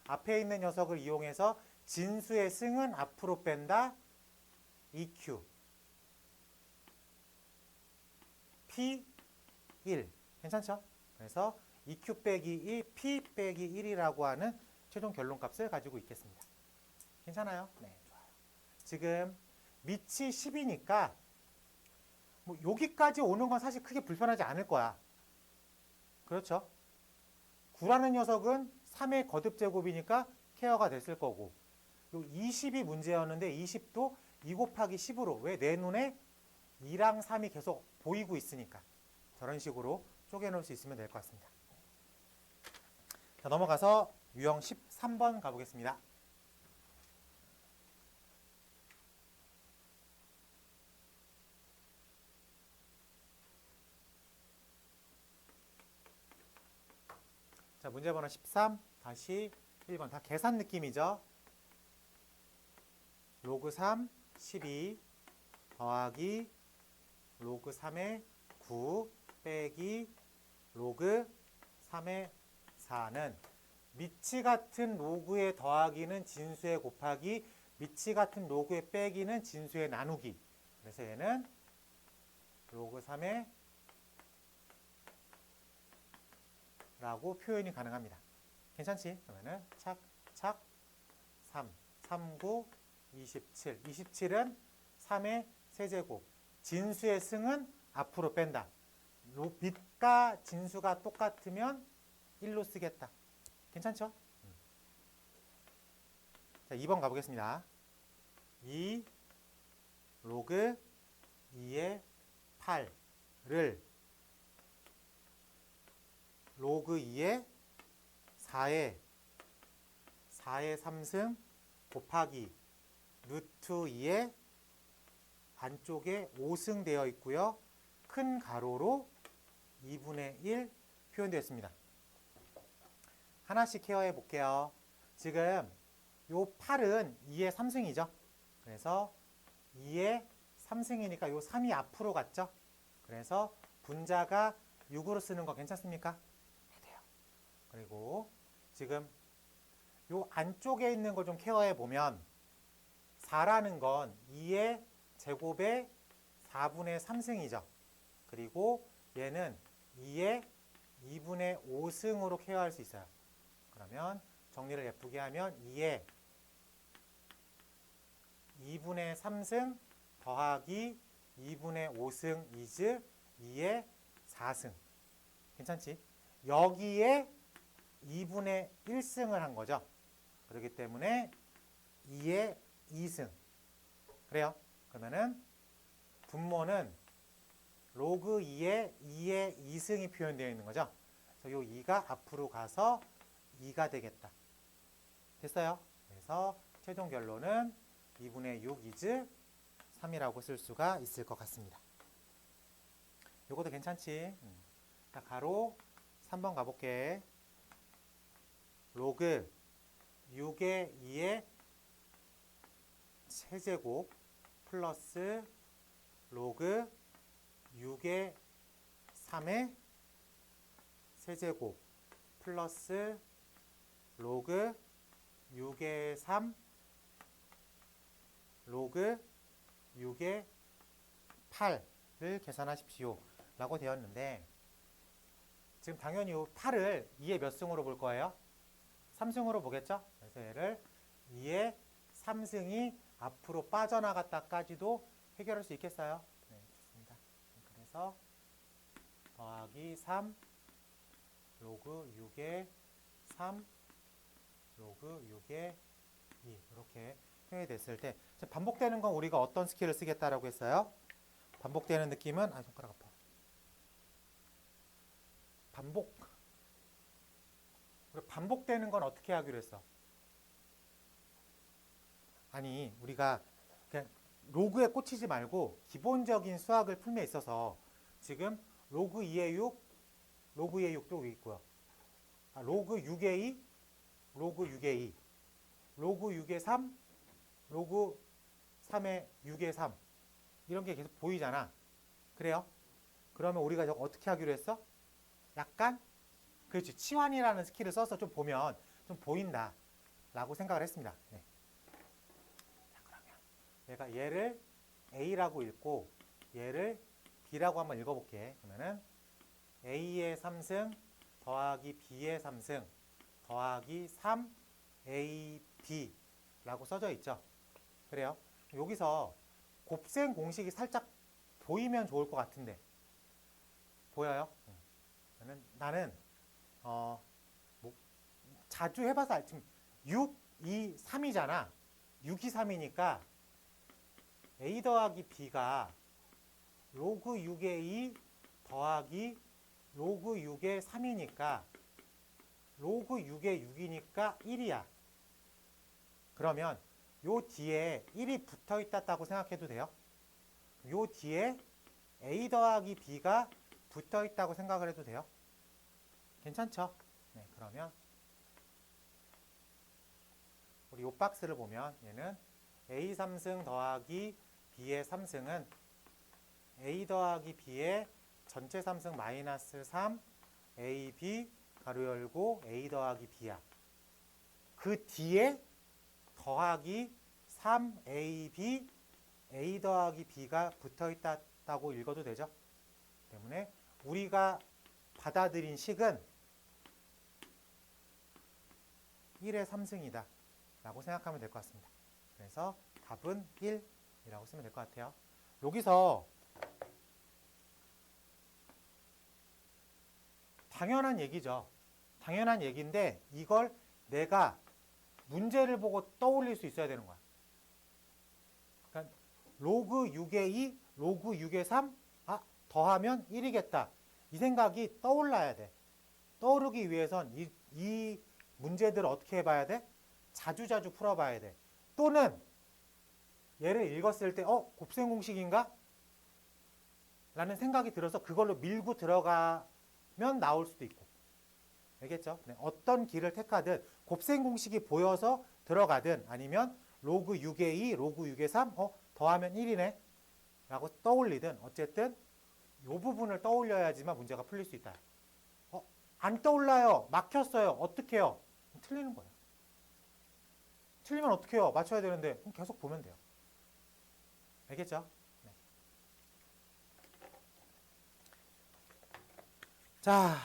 A: 앞에 있는 녀석을 이용해서 진수의 승은 앞으로 뺀다. EQ P 1 괜찮죠? 그래서 EQ 빼기 1, P 빼기 1이라고 하는 최종 결론값을 가지고 있겠습니다. 괜찮아요? 네, 좋아요. 지금 밑이 10이니까 뭐 여기까지 오는 건 사실 크게 불편하지 않을 거야. 그렇죠? 9라는 녀석은 3의 거듭 제곱이니까 케어가 됐을 거고, 요 20이 문제였는데 20도 2 곱하기 10으로 왜 내 눈에 2랑 3이 계속 보이고 있으니까 저런 식으로 쪼개놓을 수 있으면 될 것 같습니다. 자, 넘어가서 유형 13번 가보겠습니다. 자, 문제 번호 13, 다시 1번. 다 계산 느낌이죠. 로그 3, 12 더하기 로그 3의 9 빼기 로그 3의 4는 밑이 같은 로그의 더하기는 진수의 곱하기, 밑이 같은 로그의 빼기는 진수의 나누기. 그래서 얘는 로그 3의 라고 표현이 가능합니다. 괜찮지? 그러면은 착착 3, 3, 9, 27. 27은 3의 세제곱. 진수의 승은 앞으로 뺀다. 밑과 진수가 똑같으면 1로 쓰겠다. 괜찮죠? 자, 2번 가보겠습니다. 2 로그 2의 8를 로그 2의 4의 3승 곱하기 루트 2의 안쪽에 5승 되어 있고요. 큰 가로로 2분의 1 표현되어 있습니다. 하나씩 케어해 볼게요. 지금 요 8은 2의 3승이죠. 그래서 2의 3승이니까 요 3이 앞으로 갔죠. 그래서 분자가 6으로 쓰는 거 괜찮습니까? 그리고 지금 요 안쪽에 있는 거 좀 케어해 보면 4라는 건 2의 제곱의 4분의 3승이죠. 그리고 얘는 2의 2분의 5승으로 케어할 수 있어요. 그러면 정리를 예쁘게 하면 2의 2분의 3승 더하기 2분의 5승 is 2의 4승. 괜찮지? 여기에 2분의 1승을 한 거죠. 그렇기 때문에 2의 2승. 그래요. 그러면은 분모는 로그 2의 2승이 표현되어 있는 거죠. 그래서 이 2가 앞으로 가서 2가 되겠다. 됐어요. 그래서 최종 결론은 2분의 6 is 3이라고 쓸 수가 있을 것 같습니다. 요것도 괜찮지? 자, 가로 3번 가볼게. 로그 6의 2의 세제곱 플러스 로그 6의 3의 세제곱 플러스 로그 6의 3 로그 6의 8을 계산하십시오 라고 되었는데, 지금 당연히 이 8을 2의 몇 승으로 볼 거예요? 3승으로 보겠죠? 그래서 얘를 2의 3승이 앞으로 빠져나갔다까지도 해결할 수 있겠어요? 네, 좋습니다. 그래서 더하기 3 로그 6의 3 로그 6의 2 이렇게 표현이 됐을 때 반복되는 건 우리가 어떤 스킬을 쓰겠다라고 했어요? 반복되는 느낌은 손가락 아파. 반복되는 건 어떻게 하기로 했어? 아니 우리가 그냥 로그에 꽂히지 말고 기본적인 수학을 풀면 있어서 지금 로그 2의 6, 로그 2의 6도 여기 있고요. 로그 6의 2, 로그 6의 2, 로그 6의 3, 로그 3의 6의 3 이런 게 계속 보이잖아. 그래요? 그러면 우리가 저거 어떻게 하기로 했어? 약간 그렇지 치환이라는 스킬을 써서 좀 보면 좀 보인다 라고 생각을 했습니다. 네. 자, 그러면 내가 얘를 A라고 읽고 얘를 B라고 한번 읽어볼게. 그러면은 A의 3승 더하기 B의 3승 더하기 3AB 라고 써져 있죠. 그래요? 여기서 곱셈 공식이 살짝 보이면 좋을 것 같은데 보여요? 나는 뭐 자주 해봐서 알지만 6, 2, 3이잖아. 6이 3이니까 A 더하기 B가 로그 6의 2 더하기 로그 6의 3이니까 로그 6의 6이니까 1이야. 그러면 요 뒤에 1이 붙어 있다고 생각해도 돼요? 요 뒤에 A 더하기 B가 붙어 있다고 생각을 해도 돼요? 괜찮죠? 네, 그러면 우리 요 박스를 보면 얘는 A 3승 더하기 B의 3승은 A 더하기 B의 전체 3승 마이너스 3 AB 가로 열고 A 더하기 B야. 그 뒤에 더하기 3AB A 더하기 B가 붙어 있다고 읽어도 되죠? 때문에 우리가 받아들인 식은 1의 3승이다 라고 생각하면 될 것 같습니다. 그래서 답은 1이라고 쓰면 될 것 같아요. 여기서 당연한 얘기죠. 당연한 얘기인데 이걸 내가 문제를 보고 떠올릴 수 있어야 되는 거야. 그러니까 로그 6의 2, 로그 6의 3, 더하면 1이겠다. 이 생각이 떠올라야 돼. 떠오르기 위해선 이 문제들을 어떻게 해봐야 돼? 자주자주 풀어봐야 돼. 또는 얘를 읽었을 때 곱셈 공식인가? 라는 생각이 들어서 그걸로 밀고 들어가면 나올 수도 있고. 알겠죠? 네, 어떤 길을 택하든 곱셈 공식이 보여서 들어가든 아니면 로그 6의 2, 로그 6의 3 더하면 1이네 라고 떠올리든 어쨌든 이 부분을 떠올려야지만 문제가 풀릴 수 있다. 안 떠올라요. 막혔어요. 어떻게 해요? 틀리는 거예요. 틀리면 어떻게 해요? 맞춰야 되는데 계속 보면 돼요. 알겠죠? 네. 자,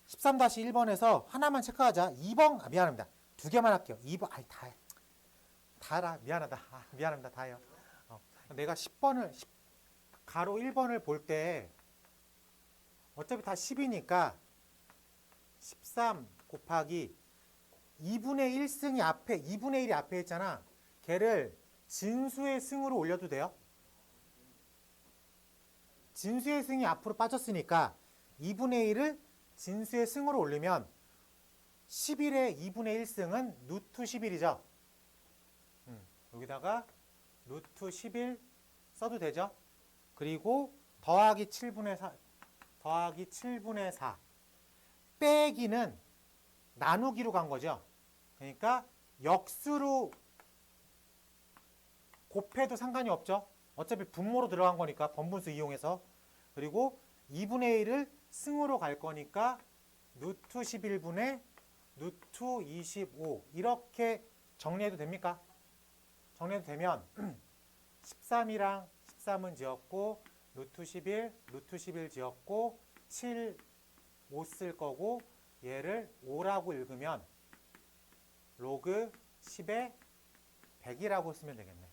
A: 13-1번에서 하나만 체크하자. 2번, 미안합니다. 두 개만 할게요. 2번, 다라. 미안하다. 미안합니다. 다요. 내가 10번을, 가로 1번을 볼 때 어차피 다 10이니까 13 곱하기 2분의 1승이 앞에, 2분의 1이 앞에 있잖아. 걔를 진수의 승으로 올려도 돼요? 진수의 승이 앞으로 빠졌으니까 2분의 1을 진수의 승으로 올리면 11의 2분의 1승은 루트 11이죠. 여기다가 루트 11 써도 되죠. 그리고 더하기 7분의 4, 더하기 7분의 4 빼기는 나누기로 간 거죠. 그러니까 역수로 곱해도 상관이 없죠. 어차피 분모로 들어간 거니까 번분수 이용해서. 그리고 2분의 1을 승으로 갈 거니까 루트 11분의 루트 25 이렇게 정리해도 됩니까? 정리해도 되면 13이랑 13은 지었고 루트 11, 루트 11 지었고 7, 5 쓸 거고 얘를 5라고 읽으면 로그 10의 100이라고 쓰면 되겠네.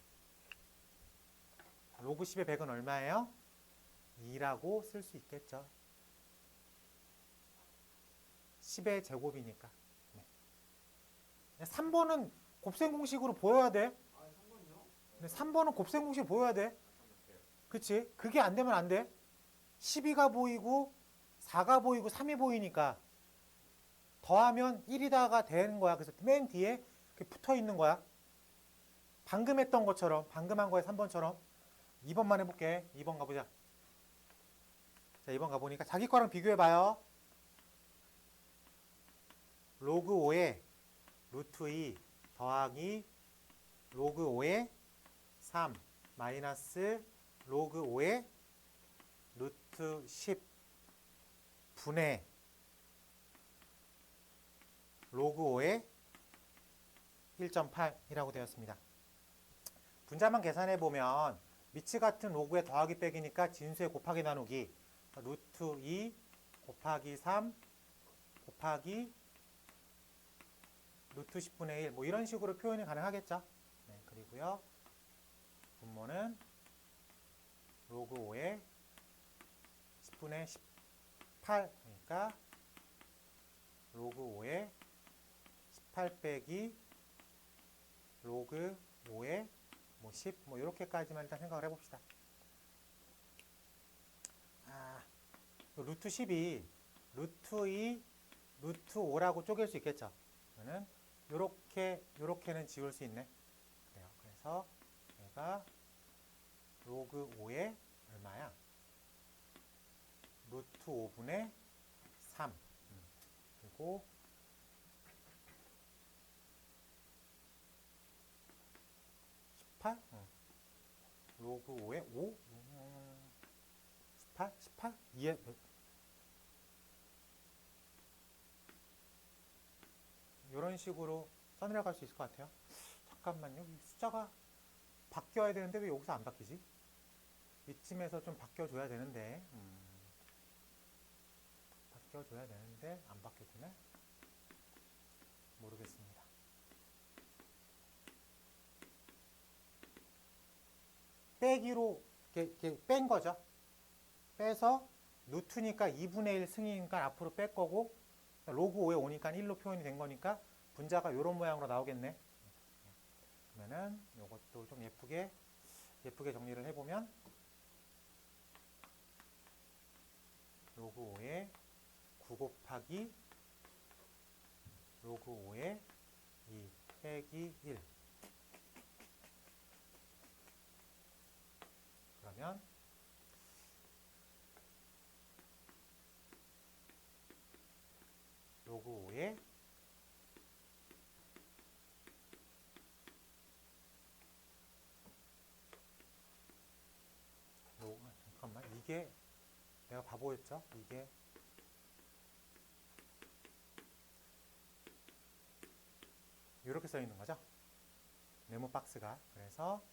A: 로그 10의 100은 얼마예요? 2라고 쓸 수 있겠죠. 10의 제곱이니까. 네. 3번은 곱셈 공식으로 보여야 돼. 근데 3번은 곱셈 공식 보여야 돼. 그치? 그게 안 되면 안 돼. 12가 보이고 4가 보이고 3이 보이니까 더하면 1이다가 되는 거야. 그래서 맨 뒤에 붙어 있는 거야. 방금 했던 것처럼, 방금 한 거에 3번처럼. 2번만 해볼게. 2번 가보자. 자, 2번 가보니까 자기 거랑 비교해봐요. 로그 5에 루트 2 더하기 로그 5에 3 마이너스 로그 5에 루트 10 분의 로그 5에 1.8이라고 되었습니다. 분자만 계산해 보면 미치 같은 로그의 더하기 빼기니까 진수의 곱하기 나누기 루트 2 곱하기 3 곱하기 루트 10분의 1 뭐 이런 식으로 표현이 가능하겠죠. 네, 그리고요 분모는 로그 5에 10분의 18 그러니까 로그 5에 18 빼기 로그 5에 뭐 10 뭐 이렇게까지만 일단 생각을 해봅시다. 루트 10이 루트 2 루트 5라고 쪼갤 수 있겠죠. 그러면 요렇게는 지울 수 있네. 그래요. 그래서 얘가 로그 5에 얼마야? 루트 5분의 3 그리고 18? 로그 5에 5? 18? 18? 2에 이런 식으로 써내려갈 수 있을 것 같아요. 잠깐만요. 이 숫자가 바뀌어야 되는데 왜 여기서 안 바뀌지? 이쯤에서 좀 바뀌어줘야 되는데 바뀌어줘야 되는데 안 바뀌어주네? 모르겠습니다. 빼기로 이렇게 뺀 거죠. 빼서 루트니까 2분의 1 승이니까 앞으로 뺄 거고 로그 5에 오니까 1로 표현이 된 거니까 분자가 이런 모양으로 나오겠네. 그러면은 이것도 좀 예쁘게 정리를 해보면 로그 5에 9 곱하기 로그 5에 2 빼기 1 그러면 로그 5에 잠깐만 이게 내가 바보였죠? 이게 이렇게 써 있는 거죠? 네모 박스가. 그래서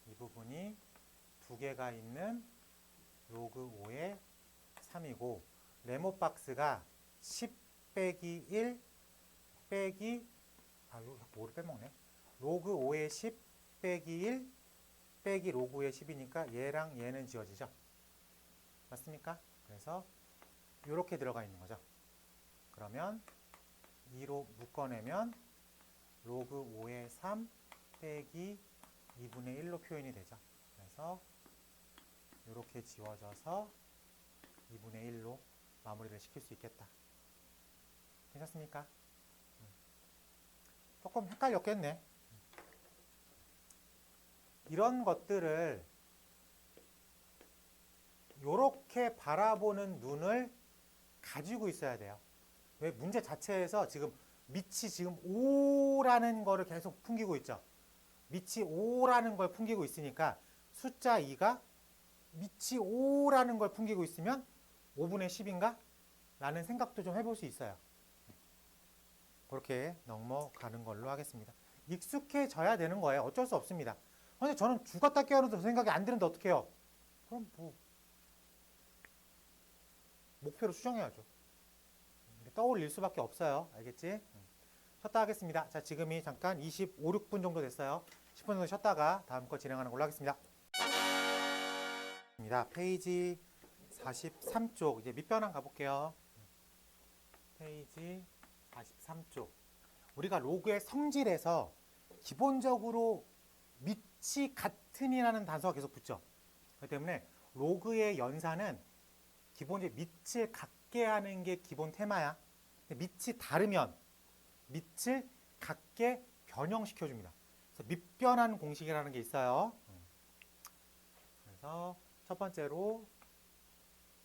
A: 이 부분이 두 개가 있는 로그 5의 3이고 네모 박스가 10 빼기 1 빼기 여기 5를 빼먹네. 로그 5의 10 빼기 1 빼기 로그 5의 10이니까 얘랑 얘는 지워지죠. 맞습니까? 그래서 이렇게 들어가 있는 거죠. 그러면 2로 묶어내면 로그 5의 3 빼기 2분의 1로 표현이 되죠. 그래서 이렇게 지워져서 2분의 1로 마무리를 시킬 수 있겠다. 괜찮습니까? 조금 헷갈렸겠네. 이런 것들을 이렇게 바라보는 눈을 가지고 있어야 돼요. 왜 문제 자체에서 지금 밑이 지금 5라는 거를 계속 풍기고 있죠. 밑이 5라는 걸 풍기고 있으니까 숫자 2가 밑이 5라는 걸 풍기고 있으면 5분의 10인가? 라는 생각도 좀 해볼 수 있어요. 그렇게 넘어가는 걸로 하겠습니다. 익숙해져야 되는 거예요. 어쩔 수 없습니다. 근데 저는 죽었다 깨어나도 생각이 안 드는데 어떡해요? 그럼 뭐 목표로 수정해야죠. 떠올릴 수밖에 없어요. 알겠지? 쉬었다 하겠습니다. 자, 지금이 잠깐 25, 6분 정도 됐어요. 10분 정도 쉬었다가 다음 거 진행하는 걸로 하겠습니다. 페이지 43쪽 이제 밑변환 가볼게요. 페이지 43쪽 우리가 로그의 성질에서 기본적으로 밑이 같은이라는 단서가 계속 붙죠. 그렇기 때문에 로그의 연산은 기본적으로 밑을 같게 하는 게 기본 테마야. 밑이 다르면 밑을 같게 변형시켜줍니다. 그래서 밑변환 공식이라는 게 있어요. 그래서 첫 번째로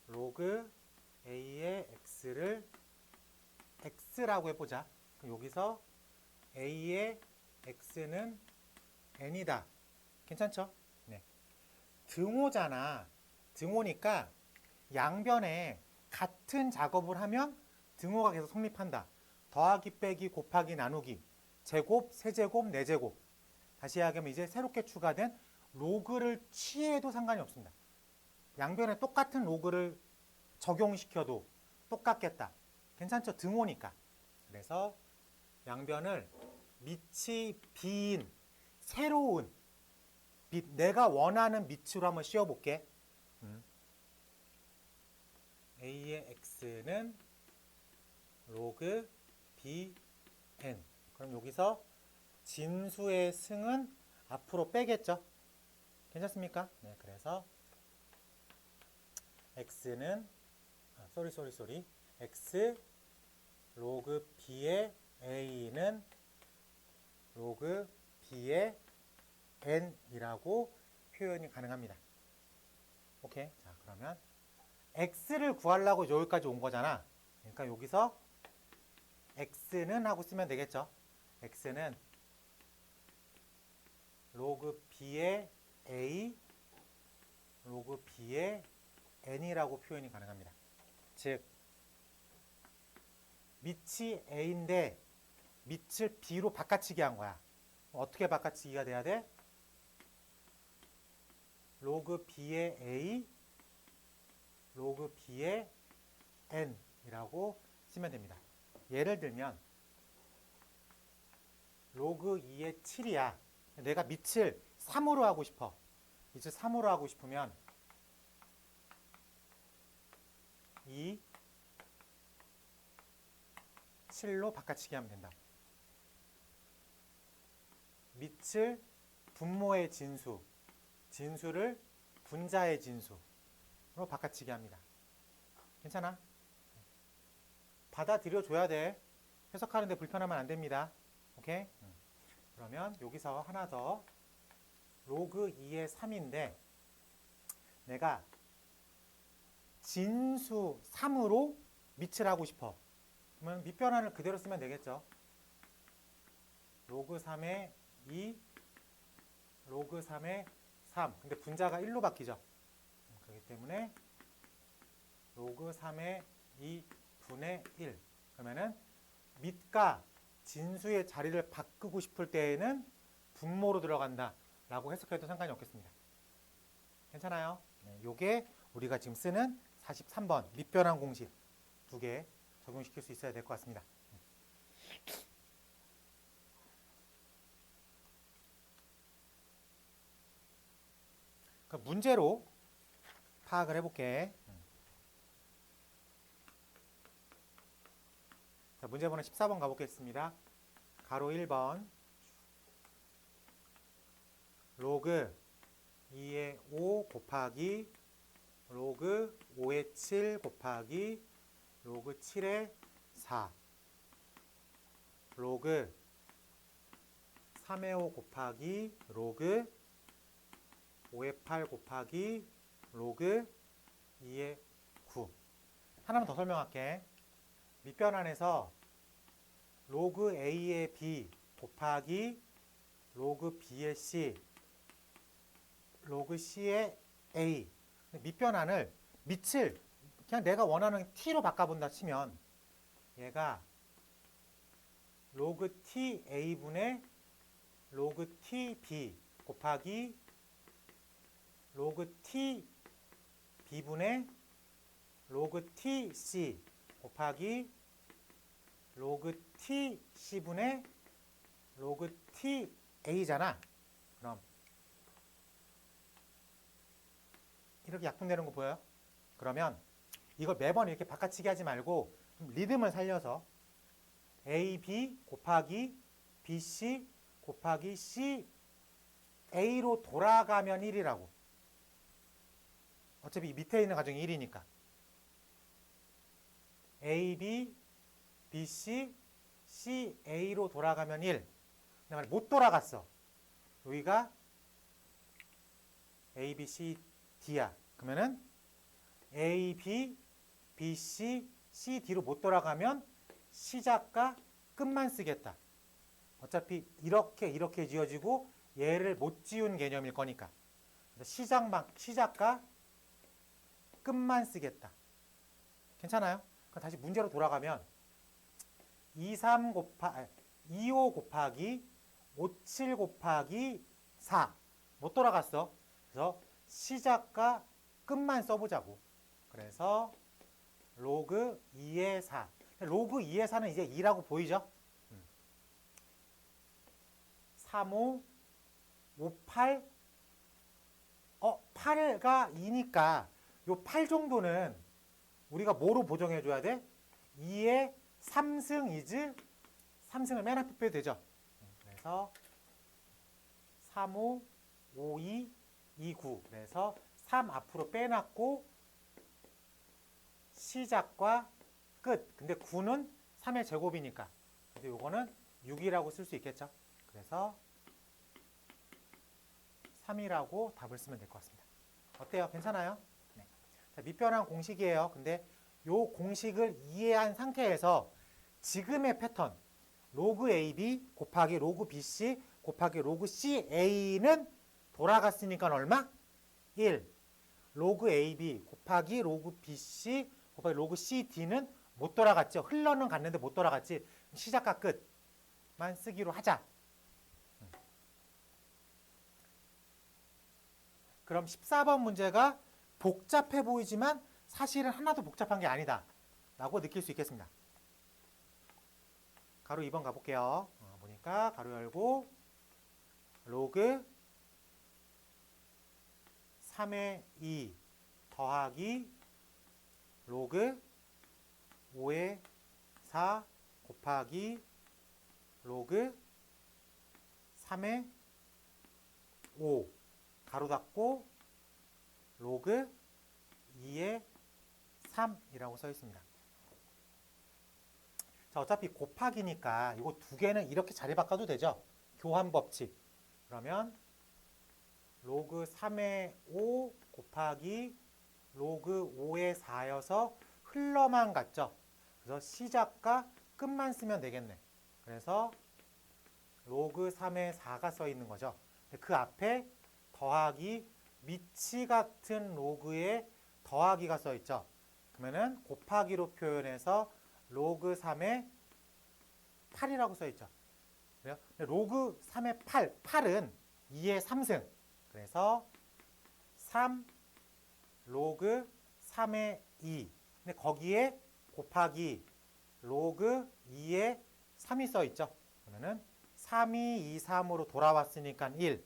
A: 로그 a의 x를 x라고 해보자. 그럼 여기서 a의 x는 n이다. 괜찮죠? 네. 등호잖아. 등호니까 양변에 같은 작업을 하면 등호가 계속 성립한다. 더하기, 빼기, 곱하기, 나누기, 제곱, 세제곱, 네제곱. 다시 이야기하면 이제 새롭게 추가된 로그를 취해도 상관이 없습니다. 양변에 똑같은 로그를 적용시켜도 똑같겠다. 괜찮죠? 등호니까. 그래서 양변을 밑이 비인 새로운 밑, 내가 원하는 밑으로 한번 씌워볼게. a의 x는 로그 bn. 그럼 여기서 진수의 승은 앞으로 빼겠죠? 괜찮습니까? 네, 그래서 x는 x 로그 b의 a는 로그 b의 n이라고 표현이 가능합니다. 오케이. 자, 그러면 x를 구하려고 여기까지 온 거잖아. 그러니까 여기서 x는 하고 쓰면 되겠죠. x는 로그 b의 a 로그 b의 n이라고 표현이 가능합니다. 즉 밑이 a인데 밑을 b로 바꿔치기 한 거야. 어떻게 바꿔치기가 돼야 돼? 로그 b의 a 로그 b의 n이라고 쓰면 됩니다. 예를 들면 로그 2의 7이야. 내가 밑을 3으로 하고 싶어. 밑을 3으로 하고 싶으면 2, 7로 바꿔치기 하면 된다. 밑을 분모의 진수, 진수를 분자의 진수로 바꿔치기 합니다. 괜찮아? 받아들여줘야 돼. 해석하는데 불편하면 안 됩니다. 오케이? 그러면 여기서 하나 더. 로그 2의 3인데 내가 진수 3으로 밑을 하고 싶어. 그러면 밑변환을 그대로 쓰면 되겠죠. 로그 3의 2, 로그 3의 3. 근데 분자가 1로 바뀌죠. 그렇기 때문에 로그 3의 2분의 1. 그러면은 밑과 진수의 자리를 바꾸고 싶을 때에는 분모로 들어간다 라고 해석해도 상관이 없겠습니다. 괜찮아요? 네, 요게 우리가 지금 쓰는 43번 밑변환 공식 2개 적용시킬 수 있어야 될 것 같습니다. 문제로 파악을 해볼게. 자, 문제번호 14번 가보겠습니다. 가로 1번 로그 2의 5 곱하기 로그 5의 7 곱하기 로그 7의 4 로그 3의 5 곱하기 로그 5의 8 곱하기 로그 2의 9. 하나만 더 설명할게. 밑변환에서 로그 a의 b 곱하기 로그 b의 c 로그 c의 a. 밑변환을 밑을 그냥 내가 원하는 t로 바꿔본다 치면 얘가 로그 t a분의 로그 t b 곱하기 로그 t b분의 로그 t c 곱하기 로그 t c분의 로그 t a잖아. 그럼 이렇게 약분되는 거 보여요? 그러면 이걸 매번 이렇게 바꿔치기 하지 말고 좀 리듬을 살려서 ab 곱하기 bc 곱하기 C A로 돌아가면 1이라고. 어차피 밑에 있는 가정이 1이니까. AB, BC, CA로 돌아가면 1. 근데 못 돌아갔어. 여기가 A, B, C, D야. 그러면은 A, B, B, C, C, D로 못 돌아가면 시작과 끝만 쓰겠다. 어차피 이렇게 지어지고 얘를 못 지운 개념일 거니까. 시작과 끝만 쓰겠다. 괜찮아요? 그럼 다시 문제로 돌아가면 25 곱하기 57 곱하기 4 못 돌아갔어. 그래서 시작과 끝만 써보자고. 그래서 로그 2의 4. 로그 2의 4는 이제 2라고 보이죠? 35, 58, 8가 2니까 요 8 정도는 우리가 뭐로 보정해줘야 돼? 2의 3승 이즈 3승을 맨 앞에 빼도 되죠? 그래서 35, 52, 29. 그래서 3 앞으로 빼놨고 시작과 끝. 근데 9는 3의 제곱이니까. 그래서 요거는 6이라고 쓸 수 있겠죠? 그래서 3이라고 답을 쓰면 될 것 같습니다. 어때요? 괜찮아요? 네. 자, 밑변환 공식이에요. 근데 요 공식을 이해한 상태에서 지금의 패턴 로그 AB 곱하기 로그 BC 곱하기 로그 CA는 돌아갔으니까 얼마? 1. 로그 AB 곱하기 로그 BC 곱하기 로그 CD는 못 돌아갔죠. 흘러는 갔는데 못 돌아갔지. 시작과 끝만 쓰기로 하자. 그럼 14번 문제가 복잡해 보이지만 사실은 하나도 복잡한 게 아니다 라고 느낄 수 있겠습니다. 가로 2번 가볼게요. 보니까 가로 열고 로그 3의 2 더하기 로그 5의 4 곱하기 로그 3의 5 가로 닫고 로그 2의 3이라고 써 있습니다. 자, 어차피 곱하기니까 이거 두 개는 이렇게 자리 바꿔도 되죠? 교환 법칙. 그러면 로그 3의 5 곱하기 로그 5의 4여서 흘러만 갔죠? 그래서 시작과 끝만 쓰면 되겠네. 그래서 로그 3의 4가 써 있는 거죠. 그 앞에 더하기 미치 같은 로그에 더하기가 써 있죠. 그러면은 곱하기로 표현해서 로그 3의 8이라고 써 있죠. 그래요? 로그 3의 8은 2의 3승. 그래서 3 로그 3의 2. 근데 거기에 곱하기 로그 2의 3이 써 있죠. 그러면은 3이 2, 3으로 돌아왔으니까 1.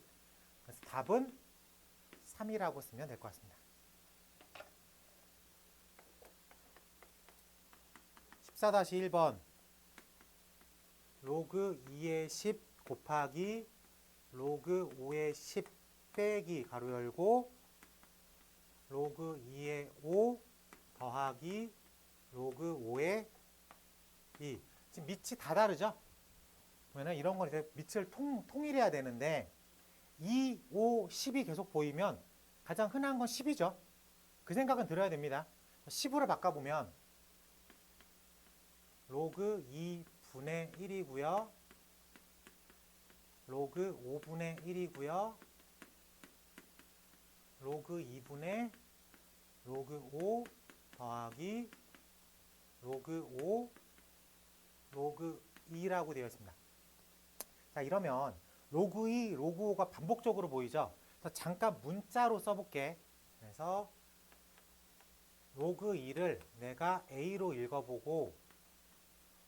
A: 그래서 답은 3이라고 쓰면 될 것 같습니다. 14-1번 로그 2의 10 곱하기 로그 5의 10 빼기 가로 열고 로그 2의 5 더하기 로그 5의 2. 지금 밑이 다 다르죠? 그러면 이런 건 이제 밑을 통일해야 되는데 2, 5, 10이 계속 보이면 가장 흔한 건 10이죠. 그 생각은 들어야 됩니다. 10으로 바꿔보면 로그 2분의 1이고요. 로그 5분의 1이고요. 로그 2분의 로그 5 더하기 로그 5 로그 2라고 되어 있습니다. 자, 이러면 로그 2, 로그 5가 반복적으로 보이죠? 그래서 잠깐 문자로 써볼게. 그래서 로그 2를 내가 A로 읽어보고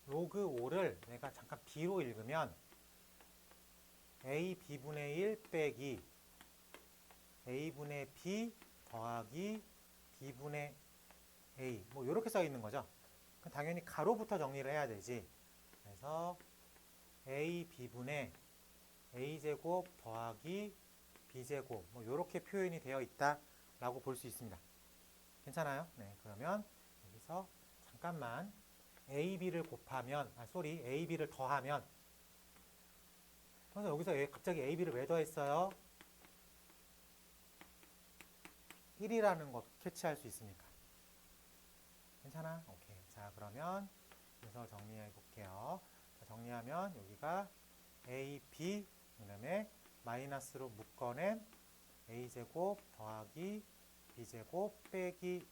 A: 로그 5를 내가 잠깐 B로 읽으면 A, B분의 1 빼기 A분의 B 더하기 B분의 A 뭐 이렇게 써 있는 거죠. 그럼 당연히 가로부터 정리를 해야 되지. 그래서 A, B분의 a제곱 더하기 b제곱 뭐 이렇게 표현이 되어 있다라고 볼 수 있습니다. 괜찮아요? 네, 그러면 여기서 잠깐만 ab를 곱하면 ab를 더하면 그래서 여기서 갑자기 ab를 왜 더했어요? 1이라는 것 캐치할 수 있으니까. 괜찮아? 오케이. 자, 그러면 그래서 정리해 볼게요. 자, 정리하면 여기가 a, b 그다음에 마이너스로 묶어낸 a제곱 더하기 b제곱 빼기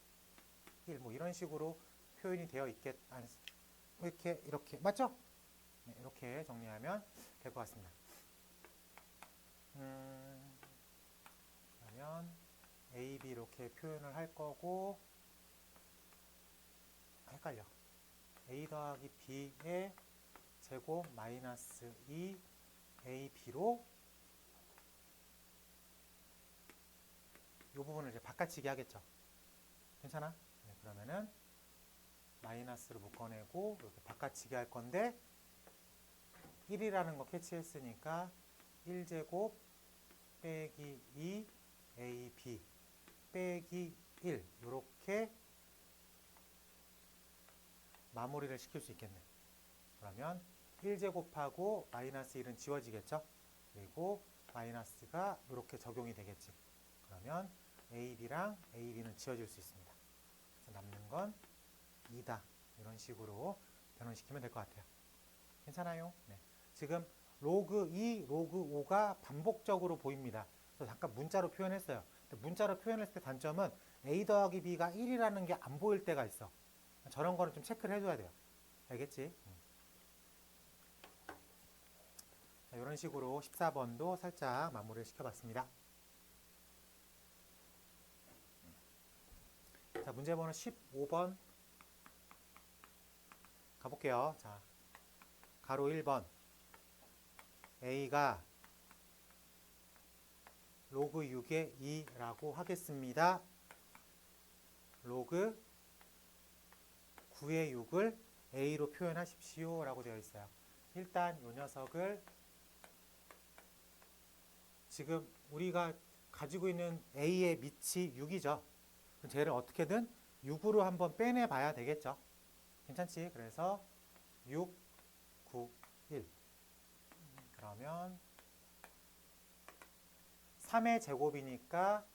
A: 1 뭐 이런 식으로 표현이 되어 있겠 이렇게 맞죠? 네, 이렇게 정리하면 될 것 같습니다. 그러면 a, b 이렇게 표현을 할 거고 헷갈려. a 더하기 b의 제곱 마이너스 2 ab로 이 부분을 이제 바꿔치기 하겠죠. 괜찮아? 네, 그러면은 마이너스로 묶어내고 이렇게 바꿔치기 할 건데 1이라는 거 캐치했으니까 1제곱 빼기 2 ab 빼기 1 이렇게 마무리를 시킬 수 있겠네. 그러면 1제곱하고 마이너스 1은 지워지겠죠. 그리고 마이너스가 이렇게 적용이 되겠지. 그러면 ab랑 ab는 지워질 수 있습니다. 그래서 남는 건 2다. 이런 식으로 변환시키면 될 것 같아요. 괜찮아요? 네. 지금 로그 2, 로그 5가 반복적으로 보입니다. 그래서 잠깐 문자로 표현했어요. 문자로 표현했을 때 단점은 a 더하기 b가 1이라는 게 안 보일 때가 있어. 저런 거는 좀 체크를 해줘야 돼요. 알겠지? 자, 이런 식으로 14번도 살짝 마무리를 시켜봤습니다. 자, 문제 번호 15번 가볼게요. 자, 가로 1번 a가 로그 6의 2라고 하겠습니다. 로그 9의 6을 a로 표현하십시오 라고 되어 있어요. 일단 이 녀석을 지금 우리가 가지고 있는 a의 밑이 6이죠. 그럼 쟤를 어떻게든 6으로 한번 빼내 봐야 되겠죠. 괜찮지? 그래서 6, 9, 1 그러면 3의 제곱이니까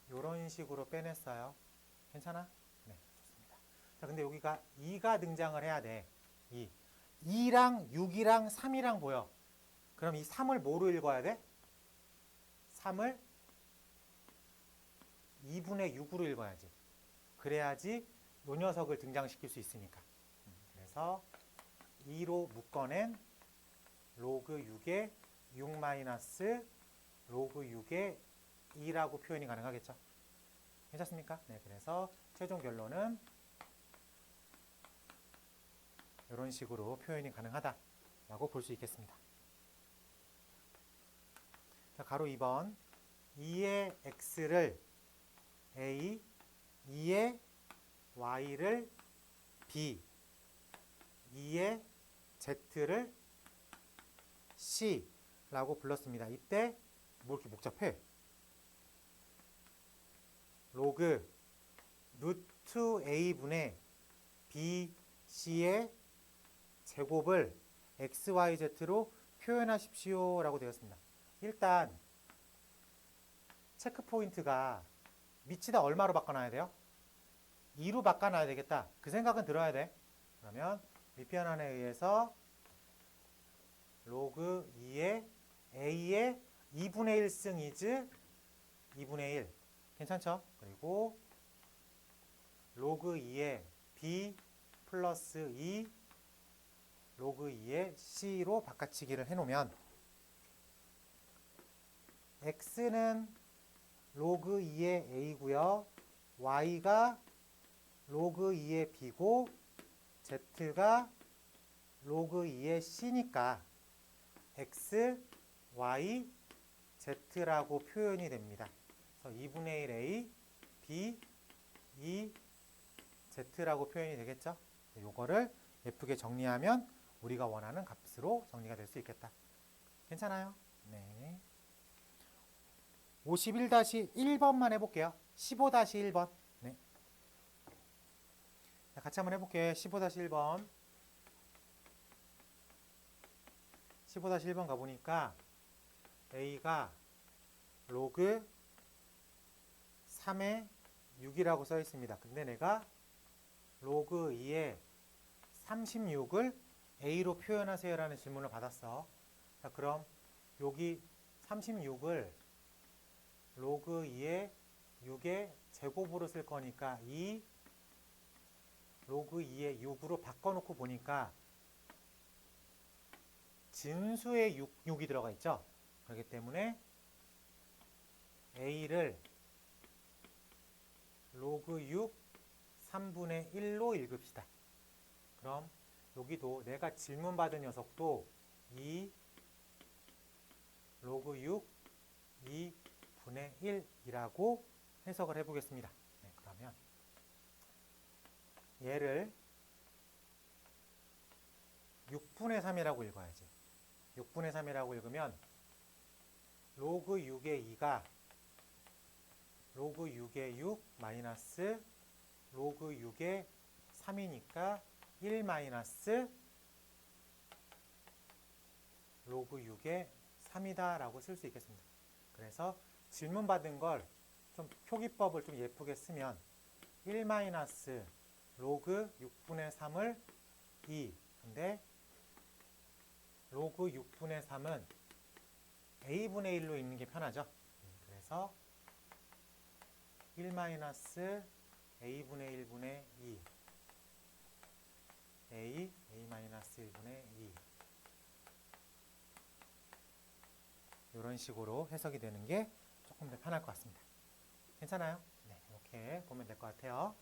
A: 이런 식으로 빼냈어요. 괜찮아? 네, 좋습니다. 자, 근데 여기가 2가 등장을 해야 돼. 2. 2랑 6이랑 3이랑 보여. 그럼 이 3을 뭐로 읽어야 돼? 3을 2분의 6으로 읽어야지. 그래야지 이 녀석을 등장시킬 수 있으니까. 그래서 2로 묶어낸 로그 6의 6 마이너스 로그 6의 2라고 표현이 가능하겠죠. 괜찮습니까? 네, 그래서 최종 결론은 이런 식으로 표현이 가능하다라고 볼 수 있겠습니다. 자, 가로 2번 2의 x를 a, 2의 y를 b, 2의 z를 c라고 불렀습니다. 이때 뭐 이렇게 복잡해? 로그 루트 a분의 b, c의 제곱을 x, y, z로 표현하십시오 라고 되었습니다. 일단 체크 포인트가 밑이다 얼마로 바꿔놔야 돼요? 2로 바꿔놔야 되겠다. 그 생각은 들어야 돼. 그러면 밑변환에 의해서 로그 2의 a의 2분의 1승 이즈 2분의 1 괜찮죠? 그리고 로그 2의 b 플러스 2 로그 2의 c로 바꿔치기를 해놓으면 x는 로그 2의 a고요. y가 로그 2의 b고 z가 로그 2의 c니까 x, y, z라고 표현이 됩니다. 그래서 2분의 1 a, b, 2, z라고 표현이 되겠죠. 요거를 예쁘게 정리하면 우리가 원하는 값으로 정리가 될 수 있겠다. 괜찮아요? 네. 51-1번만 해볼게요. 15-1번. 네. 자, 같이 한번 해볼게요. 15-1번. 15-1번 가보니까 a가 로그 3의 6이라고 써 있습니다. 근데 내가 로그 2의 36을 a로 표현하세요 라는 질문을 받았어. 자, 그럼 여기 36을 로그 2의 6의 제곱으로 쓸 거니까 이 로그 2의 6으로 바꿔놓고 보니까 진수의 6이 들어가 있죠. 그렇기 때문에 a를 로그 6 3분의 1로 읽읍시다. 그럼 여기도 내가 질문 받은 녀석도 이 로그 6 2분의 1이라고 해석을 해보겠습니다. 네, 그러면 얘를 6분의 3이라고 읽어야지. 6분의 3이라고 읽으면 로그 6의 2가 로그 6의 6 마이너스 로그 6의 3이니까 1 마이너스 로그 6의 3이다 라고 쓸 수 있겠습니다. 그래서 질문 받은 걸 좀 표기법을 좀 예쁘게 쓰면 1 마이너스 로그 6분의 3을 2. 근데 로그 6분의 3은 a분의 1로 읽는 게 편하죠. 그래서 1 마이너스 a분의 1분의 2 a 마이너스 1분의 2 이런 식으로 해석이 되는 게 조금 더 편할 것 같습니다. 괜찮아요? 네, 이렇게 보면 될 것 같아요.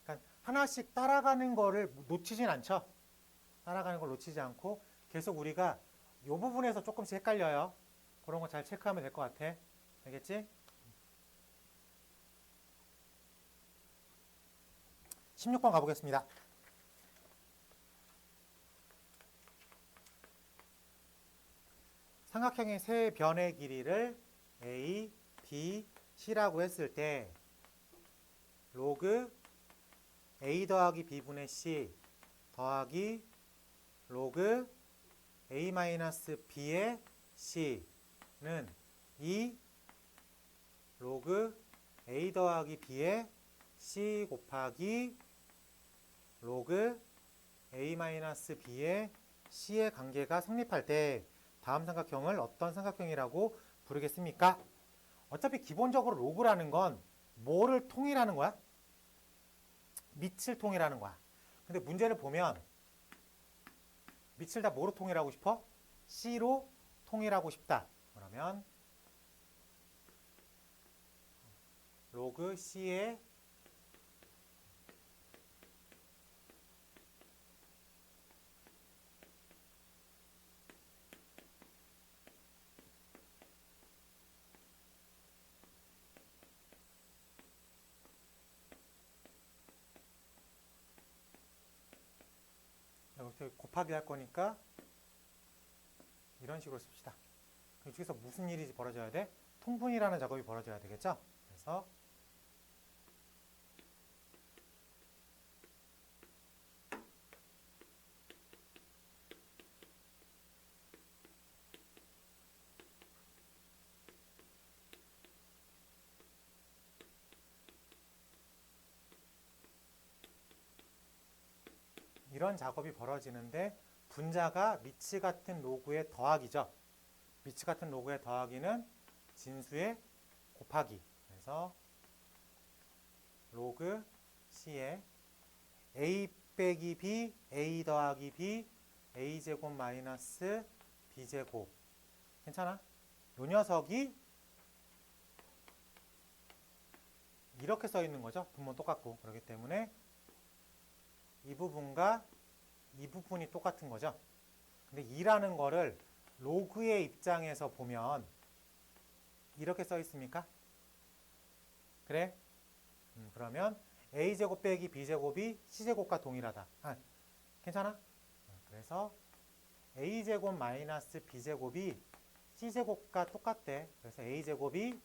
A: 그러니까 하나씩 따라가는 거를 놓치진 않죠. 따라가는 걸 놓치지 않고 계속 우리가 이 부분에서 조금씩 헷갈려요. 그런 거 잘 체크하면 될 것 같아. 알겠지? 16번 가보겠습니다. 삼각형의 세 변의 길이를 a, b, c라고 했을 때 로그 a 더하기 b분의 c 더하기 로그 a 마이너스 b의 c는 2 로그 a 더하기 b의 c 곱하기 로그 a 마이너스 b의 c의 관계가 성립할 때 다음 삼각형을 어떤 삼각형이라고 부르겠습니까? 어차피 기본적으로 로그라는 건 뭐를 통일하는 거야? 밑을 통일하는 거야. 근데 문제를 보면 밑을 다 뭐로 통일하고 싶어? C로 통일하고 싶다. 그러면 로그 C의 여기서 곱하기 할 거니까 이런 식으로 씁시다. 여기서 무슨 일이 벌어져야 돼? 통분이라는 작업이 벌어져야 되겠죠? 그래서 이런 작업이 벌어지는데 분자가 미치 같은 로그의 더하기죠. 미치 같은 로그의 더하기는 진수의 곱하기. 그래서 로그 C의 a 빼기 b, a 더하기 b, a제곱 마이너스 b제곱. 괜찮아? 요 녀석이 이렇게 써 있는 거죠. 분모 똑같고. 그렇기 때문에 이 부분과 이 부분이 똑같은 거죠. 근데 2라는 거를 로그의 입장에서 보면 이렇게 써 있습니까? 그래? 그러면 a제곱 빼기 b제곱이 c제곱과 동일하다. 괜찮아? 그래서 a제곱 마이너스 b제곱이 c제곱과 똑같대. 그래서 a제곱이